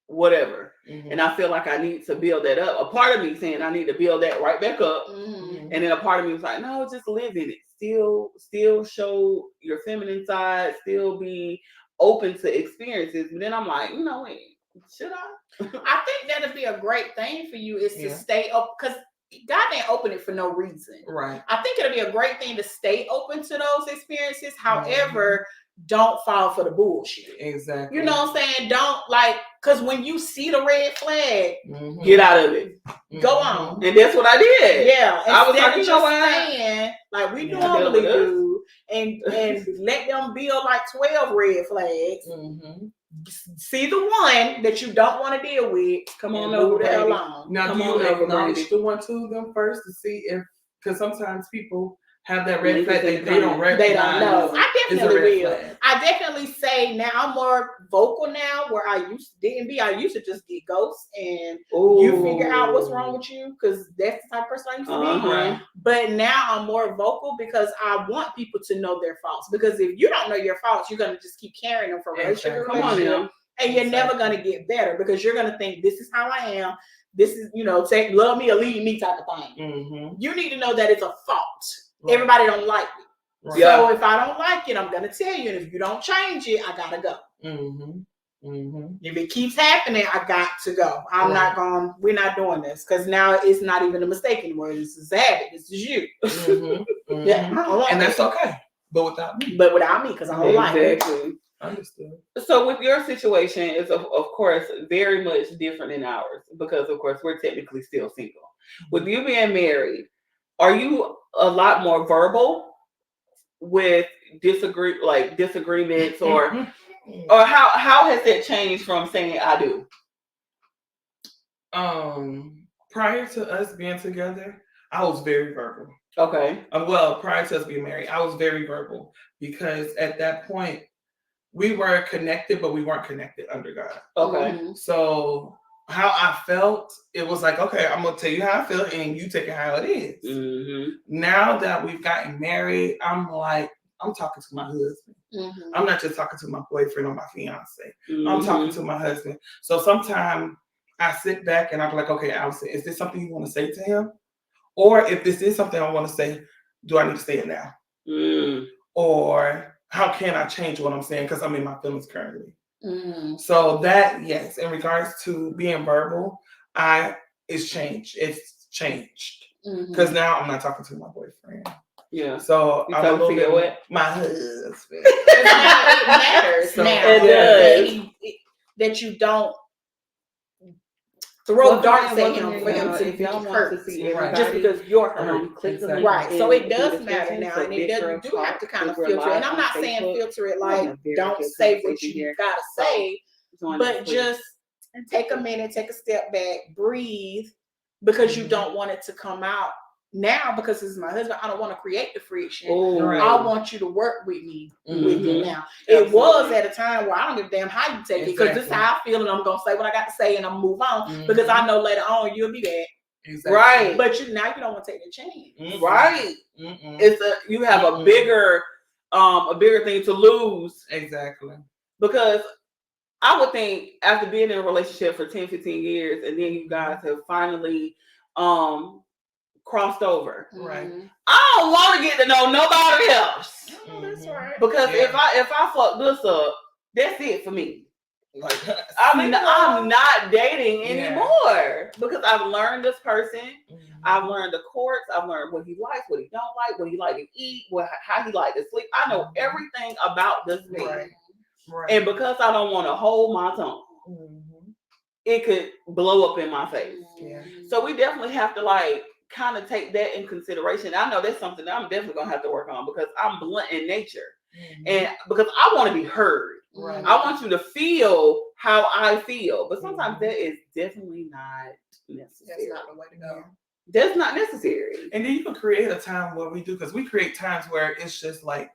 S1: whatever. And I feel like I need to build that up. A part of me saying I need to build that right back up. And then a part of me was like, no, just live in it. Still show your feminine side, still be open to experiences. But then I'm like, wait, should I?
S2: I think that'd be a great thing for you is to stay up, because God didn't open it for no reason.
S3: Right.
S2: I think it'll be a great thing to stay open to those experiences. However, don't fall for the bullshit.
S3: Exactly.
S2: You know what I'm saying? Don't because when you see the red flag,
S1: get out of it.
S2: Go on.
S1: And that's what I did.
S2: Yeah.
S1: I was like,
S2: saying like we normally do and let them build like 12 red flags. See the one that you don't want to deal with.
S1: Come on over there along.
S3: Now, do you acknowledge the one to them first to see if, because sometimes people have that red flag they don't recognize.
S2: They don't know. I definitely will. I definitely say now I'm more vocal now where I used to just get ghosts and you figure out what's wrong with you because that's the type of person I used to be.
S3: Right.
S2: But now I'm more vocal because I want people to know their faults. Because if you don't know your faults, you're going to just keep carrying them from relationship to relationship. And you're never going to get better because you're going to think this is how I am. This is, say love me or leave me type of thing. You need to know that it's a fault. Right. Everybody don't like it. Right. So if I don't like it, I'm going to tell you. And if you don't change it, I got to go. If it keeps happening, I got to go. We're not doing this because now it's not even a mistake anymore. This is a habit. This is you.
S3: And that's okay. But without me.
S2: Because I don't like it.
S3: Understood.
S1: So with your situation is of course very much different than ours because of course we're technically still single. With you being married, are you a lot more verbal with disagreements or how has that changed from saying I do?
S3: Prior to us being together, I was very verbal.
S1: Okay.
S3: Prior to us being married, I was very verbal because at that point we were connected, but we weren't connected under God.
S1: Okay.
S3: So how I felt, it was like, okay, I'm going to tell you how I feel and you take it how it is. Now that we've gotten married, I'm talking to my husband. I'm not just talking to my boyfriend or my fiance. I'm talking to my husband. So sometimes I sit back and I'm like, okay, Allison, is this something you want to say to him? Or if this is something I want to say, do I need to say it now? Or how can I change what I'm saying? Because I'm in my feelings currently. So that, yes, in regards to being verbal, it's changed. It's changed. Because now I'm not talking to my boyfriend.
S1: Yeah.
S3: So
S1: I'm a little bit with
S3: my husband.
S2: It matters now that you don't throw darts at him for him to be hurt just because you're hurt. Right. So it does matter now, and you do have to kind of filter it. And I'm not saying filter it like don't say what you gotta say, but just take a minute, take a step back, breathe, because you don't want it to come out now because this is my husband. I don't want to create the friction. I want you to work with me with it now. It was at a time where I don't give a damn how you take it because this is how I feel and I'm gonna say what I got to say and I'm move on because I know later on you'll be back.
S1: Exactly. Right.
S2: But now you don't want to take the chance.
S1: Right. You have a bigger thing to lose.
S3: Exactly.
S1: Because I would think after being in a relationship for 10, 15 years and then you guys have finally crossed over.
S3: Right.
S1: I don't want to get to know nobody else.
S2: That's right.
S1: Because if I fuck this up, that's it for me. I'm not dating anymore because I've learned this person. I've learned the courts. I've learned what he likes, what he don't like, what he like to eat, how he like to sleep. I know everything about this man. Right. And because I don't want to hold my tongue, it could blow up in my face. Yeah. So we definitely have to kind of take that in consideration. I know that's something that I'm definitely gonna have to work on because I'm blunt in nature, and because I want to be heard.
S3: Right.
S1: I want you to feel how I feel, but sometimes that is definitely not necessary.
S2: That's not the way to go.
S1: That's not necessary.
S3: And then you can create a time where we do, because we create times where it's just like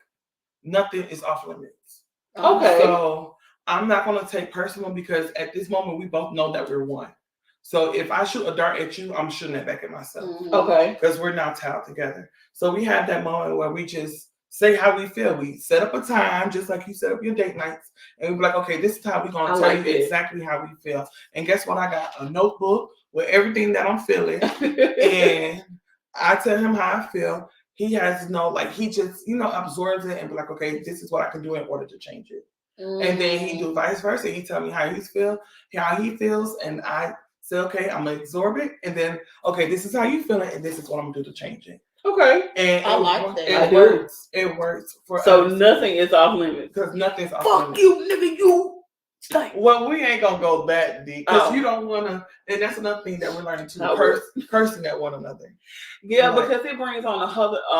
S3: nothing is off limits.
S1: Okay.
S3: So I'm not going to take personal, because at this moment we both know that we're one. So if I shoot a dart at you, I'm shooting it back at myself.
S1: Okay.
S3: Because we're now tied together. So we have that moment where we just say how we feel. We set up a time, just like you set up your date nights. And we be like, okay, this is how we're going to tell you exactly how we feel. And guess what? I got a notebook with everything that I'm feeling. And I tell him how I feel. He has he just, absorbs it and be like, okay, this is what I can do in order to change it. And then he do vice versa. He tell me how he feels. And I say, okay, I'm going to absorb it. And then, okay, this is how you feeling. And this is what I'm going to do to change it.
S1: Okay.
S2: And I like that.
S3: It works. It works for
S1: so
S3: us.
S1: Nothing is off limits.
S3: Because nothing's off
S1: Fuck
S3: limits.
S1: you, nigga, you.
S3: Well, we ain't gonna go that deep because you don't want to, and that's another thing that we're learning too. Cursing at one another.
S1: Yeah, because it brings on a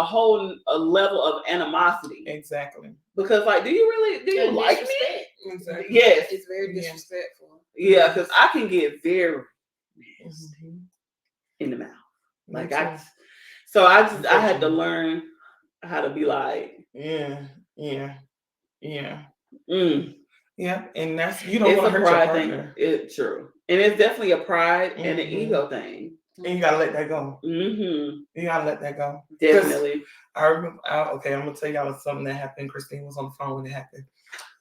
S1: whole level of animosity.
S3: Exactly.
S1: Because do you like me?
S3: Exactly.
S1: Yes,
S2: it's very disrespectful.
S1: Yeah, because I can get very nasty in the mouth. So I had to learn how to be like,
S3: yeah.
S1: Yeah,
S3: and that's you don't want to hurt your partner.
S1: It's true, and it's definitely a pride and an ego thing,
S3: and you gotta let that go.
S1: You
S3: gotta let that go.
S1: Definitely.
S3: I remember. I'm gonna tell y'all something that happened. Christine was on the phone when it happened.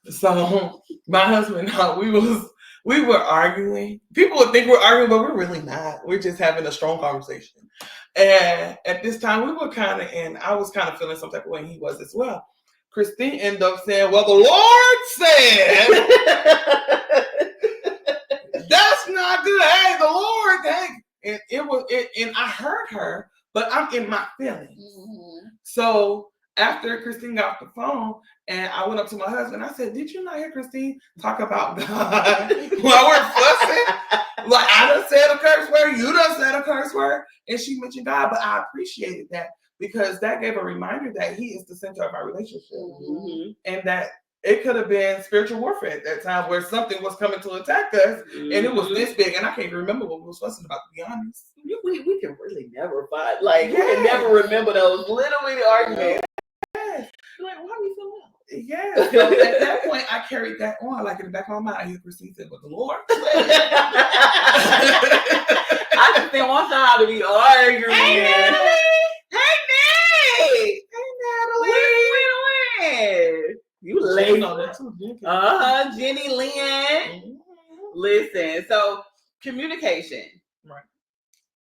S3: So my husband and I, we were arguing. People would think we're arguing, but we're really not. We're just having a strong conversation. And at this time, we were I was kind of feeling some type of way, and he was as well. Christine ended up saying, well, the Lord said, that's not good. Hey, the Lord, hey. And I heard her, but I'm in my feelings. So after Christine got off the phone, and I went up to my husband, I said, did you not hear Christine talk about God while we're fussing? I done said a curse word, you done said a curse word, and she mentioned God, but I appreciated that. Because that gave a reminder that he is the center of our relationship. And that it could have been spiritual warfare at that time where something was coming to attack us and it was this big. And I can't even remember what we was fussing about, to be honest.
S1: We can really never fight. We can never remember those little bitty arguments.
S3: Yes.
S1: Why are we so loud?
S3: Yes. So at that point, I carried that on. In the back of my mind, I hear Christine said, but the Lord.
S1: I just didn't want y'all to be arguing. Hey, Natalie. You late. Jenny Lynn. Listen, so communication.
S3: Right.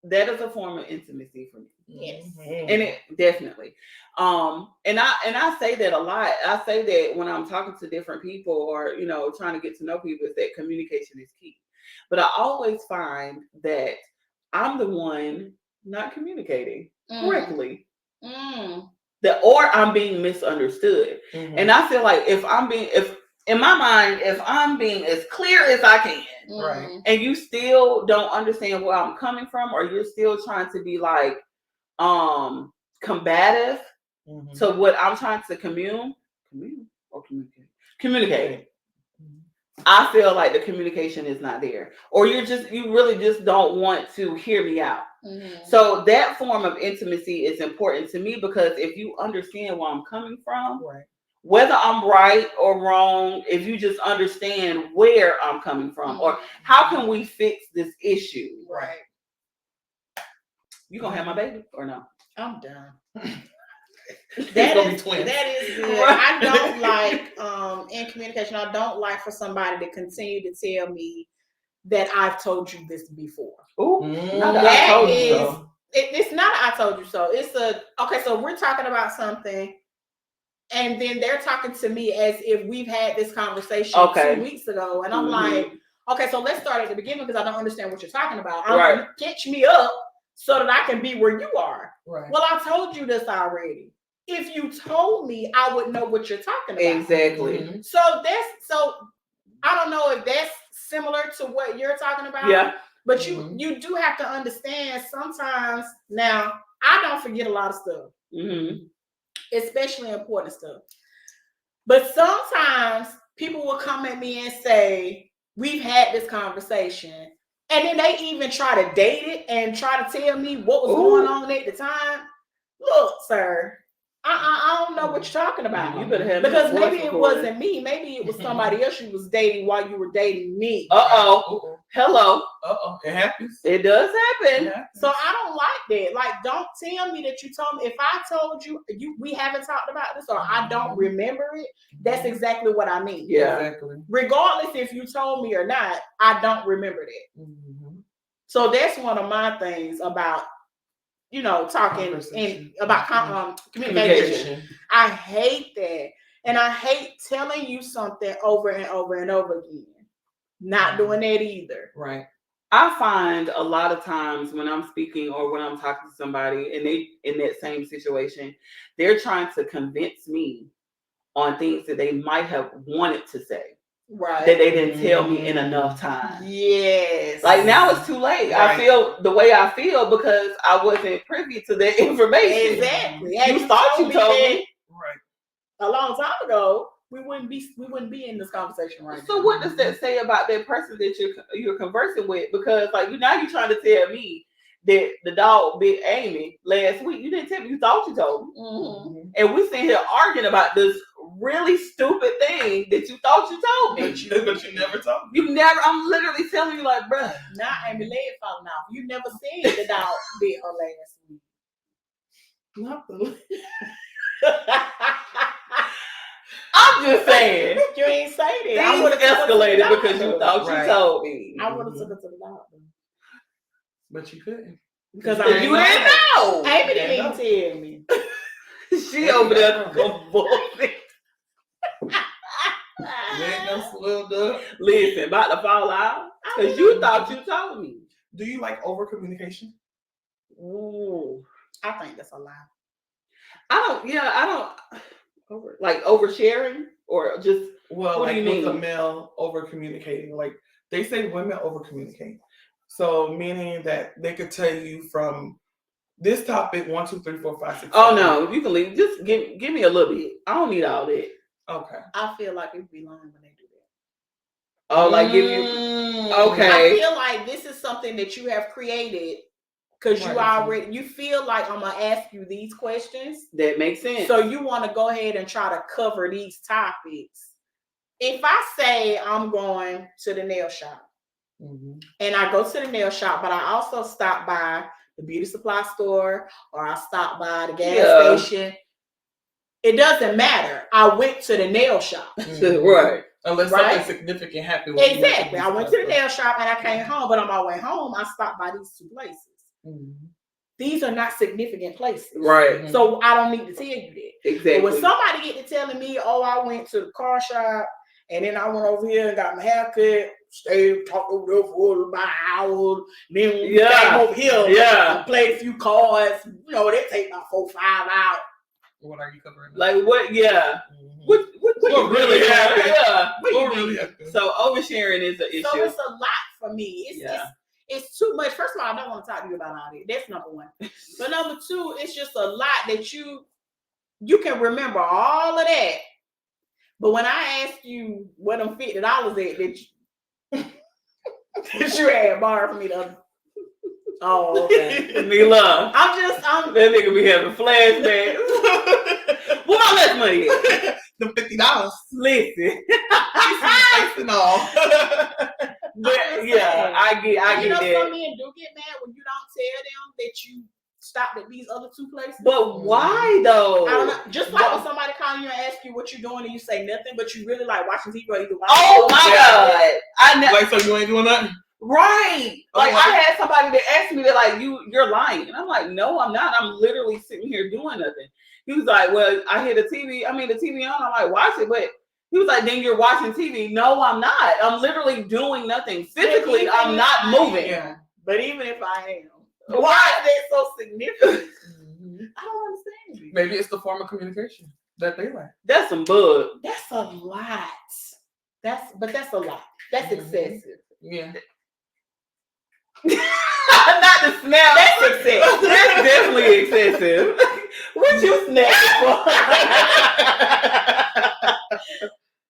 S1: That is a form of intimacy for me.
S2: Yes.
S1: And it definitely. And I say that a lot. I say that when I'm talking to different people or, trying to get to know people, is that communication is key. But I always find that I'm the one not communicating correctly. Or I'm being misunderstood. And I feel like if in my mind, if I'm being as clear as I can,
S3: right,
S1: and you still don't understand where I'm coming from, or you're still trying to be combative to what I'm trying to communicate. I feel like the communication is not there, or you really just don't want to hear me out. So that form of intimacy is important to me, because if you understand where I'm coming from,
S3: right,
S1: whether I'm right or wrong, if you just understand where I'm coming from, or how can we fix this issue?
S2: Right.
S1: You gonna have my baby or no?
S2: I'm done.
S1: That is
S2: good. I don't like in communication. I don't like for somebody to continue to tell me that I've told you this before. It's not I told you so. It's so we're talking about something, and then they're talking to me as if we've had this conversation 2 weeks ago, and I'm like, okay, so let's start at the beginning because I don't understand what you're talking about. I'm gonna catch me up so that I can be where you are.
S3: Right.
S2: Well, I told you this already. If you told me, I would know what you're talking about.
S1: Exactly.
S2: So I don't know if that's similar to what you're talking about.
S1: Yeah.
S2: But you do have to understand sometimes. Now, I don't forget a lot of stuff, especially important stuff. But sometimes people will come at me and say, we've had this conversation. And then they even try to date it and try to tell me what was going on at the time. Look, sir, I don't know what you're talking about.
S1: You better have
S2: because maybe it wasn't me. Maybe it was somebody else you was dating while you were dating me.
S1: Uh-oh. Hello.
S3: Uh-oh. It happens.
S1: It does happen.
S2: So I don't like that. Like, don't tell me that you told me. If I told you we haven't talked about this or I don't remember it, that's exactly what I mean.
S1: Yeah.
S3: Exactly.
S2: Regardless if you told me or not, I don't remember that. So that's one of my things about, talking about communication. I hate that. And I hate telling you something over and over and over again. Not doing that either.
S3: Right.
S1: I find a lot of times when I'm speaking or when I'm talking to somebody and they in that same situation, they're trying to convince me on things that they might have wanted to say.
S2: Right.
S1: That they didn't tell me in enough time.
S2: Yes.
S1: Like now it's too late. Right. I feel the way I feel because I wasn't privy to that information.
S2: Exactly.
S1: You thought you told me.
S2: Right. A long time ago, we wouldn't be in this conversation right now.
S1: So what does that say about that person that you're conversing with? Because like now you're trying to tell me that the dog bit Amy last week. You didn't tell me. You thought you told me. And we sitting here arguing about this really stupid thing that you thought you told me.
S3: But you never told me.
S1: I'm literally telling you like, bruh.
S2: Now Amy leg falling off. You never said the dog bit her last week.
S3: Not the
S1: I'm just saying.
S2: You ain't say that.
S1: I would have escalated because you thought you told me.
S2: I would have took her to the doctor.
S3: But you couldn't.
S2: Because
S1: you didn't know.
S2: Amy didn't tell me.
S1: She over there convulsing. Listen, about to fall out. Because you thought you told me.
S3: Do you like over communication?
S2: Ooh. I think that's a lie.
S1: I don't oversharing or just
S3: what
S1: do you mean?
S3: With a male over communicating. Like they say women over communicate. So meaning that they could tell you from this topic 1, 2, 3, 4, 5, 6.
S1: Oh no, you can leave. Just give me a little bit. I don't need all that.
S3: Okay.
S2: I feel like it'd be lying when they do that.
S1: Oh, like give you okay.
S2: I feel like this is something that you have created because you feel like I'm gonna ask you these questions.
S1: That makes sense.
S2: So you want to go ahead and try to cover these topics. If I say I'm going to the nail shop and I go to the nail shop, but I also stop by the beauty supply store or I stop by the gas station, it doesn't matter. I went to the nail shop.
S1: Right.
S3: Unless something significant happened.
S2: Exactly. I went to the nail shop and I came home, but on my way home, I stopped by these 2 places. These are not significant places.
S1: Right.
S2: So I don't need to tell you that.
S1: Exactly.
S2: But when somebody get to telling me, oh, I went to the car shop and then I went over here and got my hair cut, stayed, talked over there for about an hour, then came over here and played a few cards. They take about 4 or 5 hours.
S3: What are you covering?
S1: Like what? Yeah. What really happened? Yeah. What really happened? So oversharing is an issue.
S2: So it's a lot for me. It's too much. First of all, I don't want to talk to you about all that. That's number one. But number 2, it's just a lot that you can remember all of that. But when I ask you what them $50 at that you had borrowed from me the other. Oh, okay.
S1: Mila.
S2: I'm
S1: that nigga be having flashbacks. What all that money is?
S3: The $50.
S1: Listen.
S3: And all.
S1: But I get that.
S2: Some men do get mad when you don't tell them that you stopped at these other 2 places.
S1: But why though?
S2: I don't know. Just like when somebody calls you and asks you what you're doing and you say nothing, but you really like watching TV or you watch.
S1: Oh my God!
S3: So you ain't doing nothing.
S1: Right. Like I had somebody that asked me that like you're lying. And I'm like, no, I'm not. I'm literally sitting here doing nothing. He was like, well, I hear the TV on, I'm like, watch it, but he was like, then you're watching TV. No, I'm not. I'm literally doing nothing. Physically, I'm not moving.
S2: But even if I am, why is that so significant? I don't understand.
S3: Maybe it's the form of communication that they like.
S1: That's some bug.
S2: That's a lot. That's a lot. That's excessive.
S3: Yeah.
S1: Not the smell.
S2: That's excessive.
S1: That's definitely excessive. What you snacking for?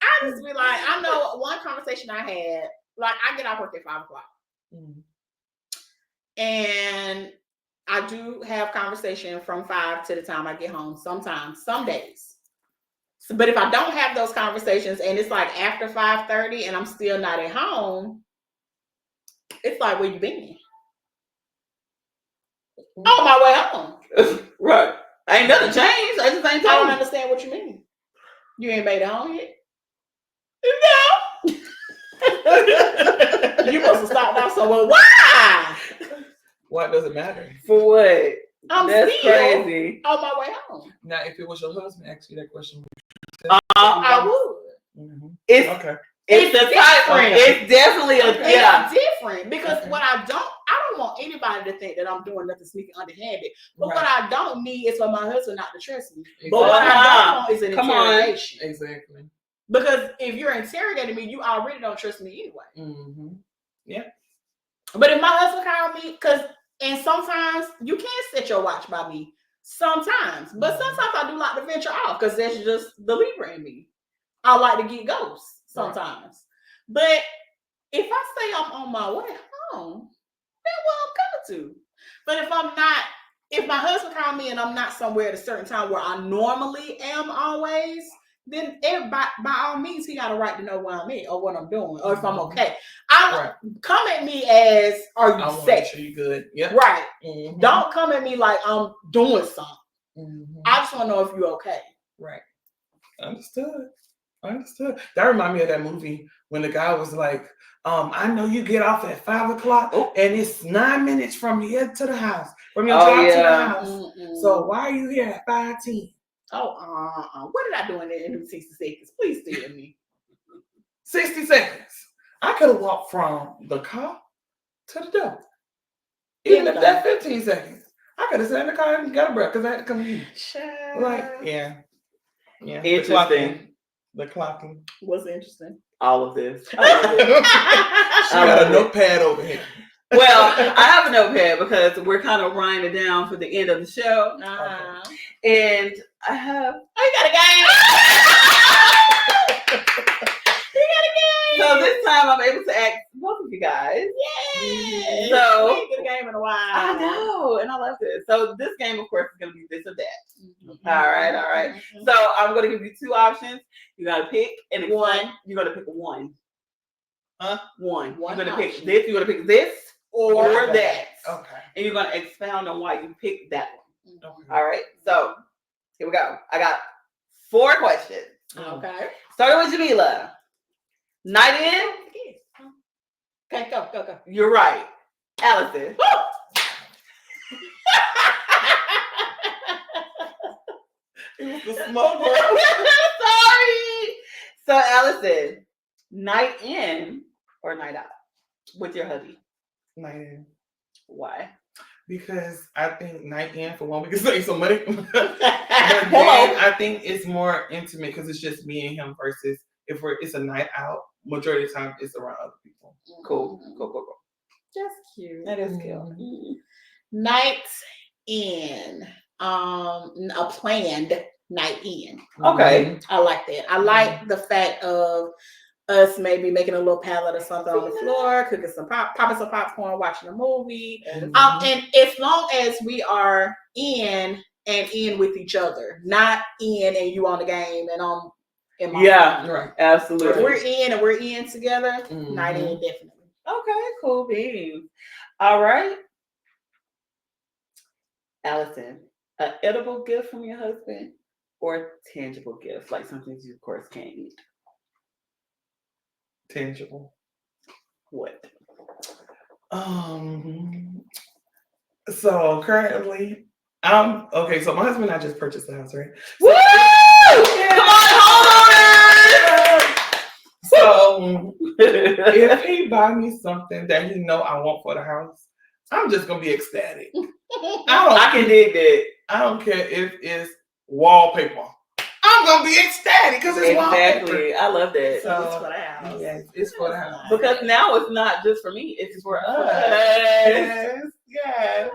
S2: I just be like, I know one conversation I had, like I get off work at 5:00. And I do have conversation from 5 to the time I get home sometimes, some days. So, but if I don't have those conversations and it's like after 5:30 and I'm still not at home, it's like, where you been? On my way home.
S1: Right. Ain't nothing changed. I just ain't
S2: I don't
S1: talking.
S2: understand what you mean. You ain't made it home yet?
S1: No.
S2: You must have stopped out somewhere. Why?
S3: Why does it matter?
S1: For what?
S2: I'm
S1: That's
S2: still
S1: crazy.
S2: on my way home.
S3: Now, if it was your husband asking you that question,
S2: I would.
S1: It's
S3: okay.
S1: It's a different. It's definitely a
S2: It's different because what I don't want anybody to think that I'm doing nothing sneaky underhanded. But what I don't need is for my husband not to trust me. Exactly. But what I don't want is an interrogation.
S3: Exactly.
S2: Because if you're interrogating me, you already don't trust me anyway.
S3: Yeah.
S2: But if my husband called me, and sometimes you can set your watch by me. Sometimes. But sometimes I do like to venture off because that's just the Libra in me. I like to get ghosts sometimes. But if I say I'm on my way home, then what I'm coming to. But if my husband called me and I'm not somewhere at a certain time where I normally am always, then by all means, he got a right to know where I'm at or what I'm doing or if I'm okay. Come at me as, are you safe?
S3: Make sure you good. Yeah.
S2: Right. Don't come at me like I'm doing something. I just want to know if you're okay.
S3: Right. Understood. That reminded me of that movie when the guy was like, I know you get off at 5:00 and it's 9 minutes from here to the house, from your job to the house. So why are you here at 5:10?
S2: What did I do in them 60 seconds? Please tell me.
S3: 60 seconds. I could have walked from the car to the door. Even if that's 15 seconds. I could have sat in the car and got a breath because I had to come here. Like, yeah.
S1: Interesting.
S3: The clocking.
S2: What's interesting?
S1: All of this.
S3: She got a notepad over here.
S1: Well, I have a notepad because we're kind of winding down for the end of the show. And I have...
S2: Oh, you got a game!
S1: So this time I'm able to ask both of you guys.
S2: Yay!
S1: So
S2: we ain't get a game in a while.
S1: I know, and I love this. So this game, of course, is going to be this or that. All right. So I'm going to give you two options. You got to pick and one. You're going to pick one. One. You're going to pick this. You're going to pick this or that.
S3: Okay. And
S1: you're going to expound on why you picked that one. Okay. All right. So here we go. I got 4 questions.
S2: Okay.
S1: Starting with Jamila. Night in?
S2: Okay, go.
S1: You're right. Allison.
S3: It was the smoke.
S1: Sorry. So Allison, night in or night out with your hubby?
S3: Night in.
S1: Why?
S3: Because I think night in, for one, we can save some money. But then I think it's more intimate because it's just me and him versus if it's a night out. Majority of the time, it's around other people.
S1: Cool.
S2: That's cute.
S1: That is cute.
S2: Night in. A planned night in.
S1: Okay.
S2: I like that. I like the fact of us maybe making a little pallet or something on the floor, cooking some popping some popcorn, watching a movie. And as long as we are in with each other, not in and you on the game and on in my
S1: mind. Right. Absolutely.
S2: If we're in together, night in definitely.
S1: Okay, cool beans. All right. Allison, an edible gift from your husband or a tangible gift, like something you of course can't eat?
S3: Tangible.
S1: What?
S3: So currently, okay. So my husband and I just purchased the house, right?
S1: Woo! Come on, homeowners!
S3: So if he buy me something that he know I want for the house, I'm just gonna be ecstatic.
S1: I can dig that.
S3: I don't care if it's wallpaper. I'm gonna be ecstatic because it's
S1: Exactly. I love that.
S2: So it's for the house.
S3: Yes, it's for the house.
S1: Because now it's not just for me, it's for us.
S3: Yes.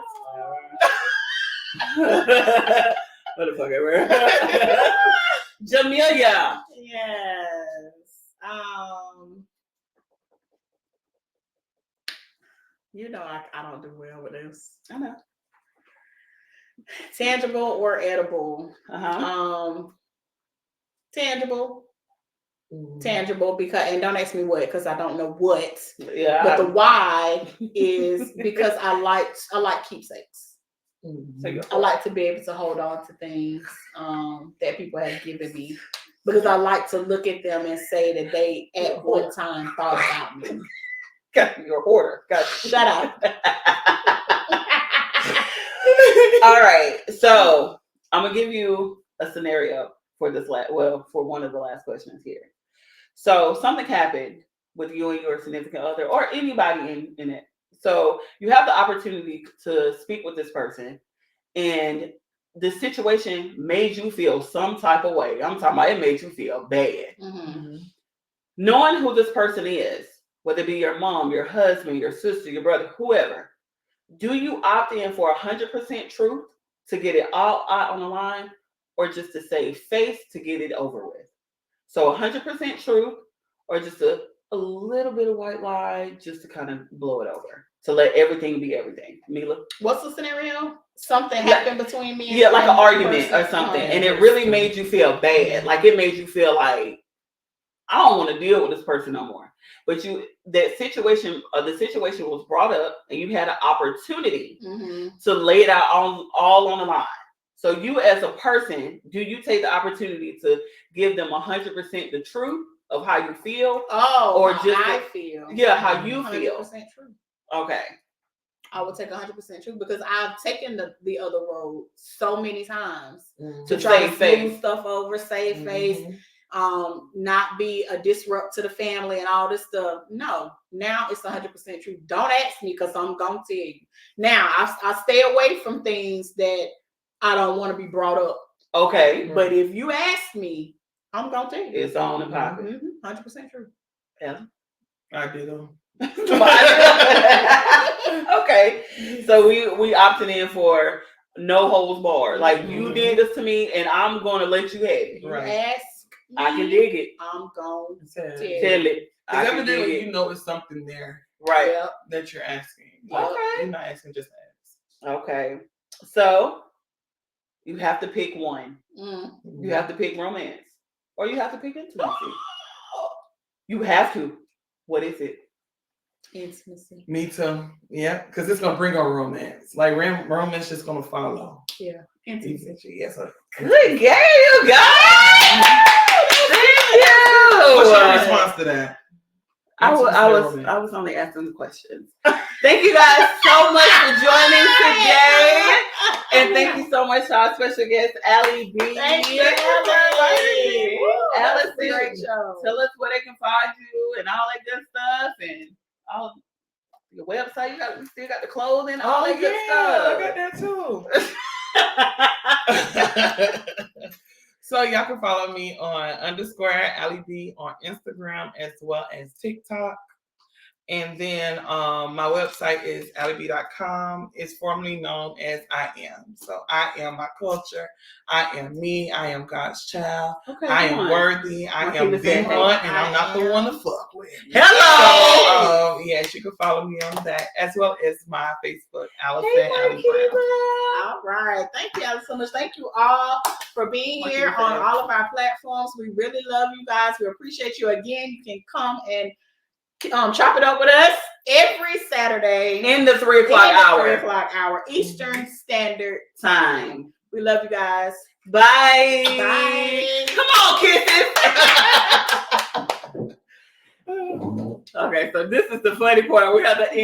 S1: Motherfucker. Jamelia.
S2: Yes. I don't do well with this.
S1: I know.
S2: Tangible or edible?
S1: Uh-huh.
S2: Tangible. Tangible, because, and don't ask me what, because I don't know what.
S1: Yeah.
S2: But the why is because I like keepsakes. I like to be able to hold on to things that people have given me, because I like to look at them and say that they at one time thought about me.
S1: You're a hoarder.
S2: Shut up.
S1: All right. So I'm gonna give you a scenario for this for one of the last questions here. So something happened with you and your significant other, or anybody in it. So you have the opportunity to speak with this person, and the situation made you feel some type of way. I'm talking about it made you feel bad.
S2: Mm-hmm.
S1: Knowing who this person is, whether it be your mom, your husband, your sister, your brother, whoever, do you opt in for 100% truth to get it all out on the line, or just to save face to get it over with? So 100% truth, or just a little bit of white lie just to kind of blow it over, to let everything be everything. Mila?
S2: What's the scenario? Something happened between me and
S1: like an argument or something, and it really made you feel bad. Like it made you feel like, I don't want to deal with this person no more. But the situation was brought up, and you had an opportunity to lay it out all on the line. So you as a person, do you take the opportunity to give them 100% the truth of how you feel?
S2: Or just I feel.
S1: Yeah, how you
S2: 100%
S1: feel.
S2: true.
S1: Okay.
S2: I would take 100% truth, because I've taken the other road so many times to try to smooth stuff over, save face, not be a disrupt to the family and all this stuff. No, now it's 100% true. Don't ask me, because I'm gonna tell you. Now I stay away from things that I don't want to be brought up.
S1: Okay.
S2: But if you ask me, I'm gonna tell you.
S1: It's on and popping.
S2: 100% true.
S1: Yeah.
S3: I do.
S1: Okay. So we opted in for no holds barred. Like you did this to me, and I'm gonna let you have it.
S2: You ask me,
S1: I can dig it.
S2: I'm gonna
S1: tell it.
S3: Because evidently you know it's something there.
S1: Right.
S3: That you're asking.
S1: Okay.
S3: You're not asking, just ask.
S1: Okay. So you have to pick one. You have to pick romance, or you have to pick intimacy. You have to. What is it?
S2: Intimacy.
S3: Me too. Yeah, because it's gonna bring on romance. Like romance just gonna follow.
S2: Yeah. Intimacy.
S3: Yes.
S1: Good game, you guys. Thank you.
S3: What's your response to that?
S1: I was only asking the questions. Thank you guys so much for joining today. And thank you so much to our special guest, AllyBe.
S2: Thank you, Allie.
S1: Allison,
S2: great show.
S1: Tell us where they can find you and all that good stuff, and all your website. You still got the clothing, all that good stuff.
S3: I got that too. So y'all can follow me on _AllyBe on Instagram as well as TikTok. And then my website is AllyBe.com. It's formerly known as I Am. So I am my culture. I am me. I am God's child. Okay, I am worthy. I am the one, and I'm not the one to fuck with.
S1: Hello.
S3: So yes, you can follow me on that, as well as my Facebook, Allison Alley Brown.
S2: All right. Thank you, Allison, so much. Thank you all for being here on all of our platforms. We really love you guys. We appreciate you. Again, you can come and chop it up with us every Saturday
S1: in the 3 o'clock hour.
S2: 3 o'clock hour Eastern Standard Time. We love you guys.
S1: Bye.
S2: Bye.
S1: Come on, kisses. Okay, so this is the funny part. We have to end.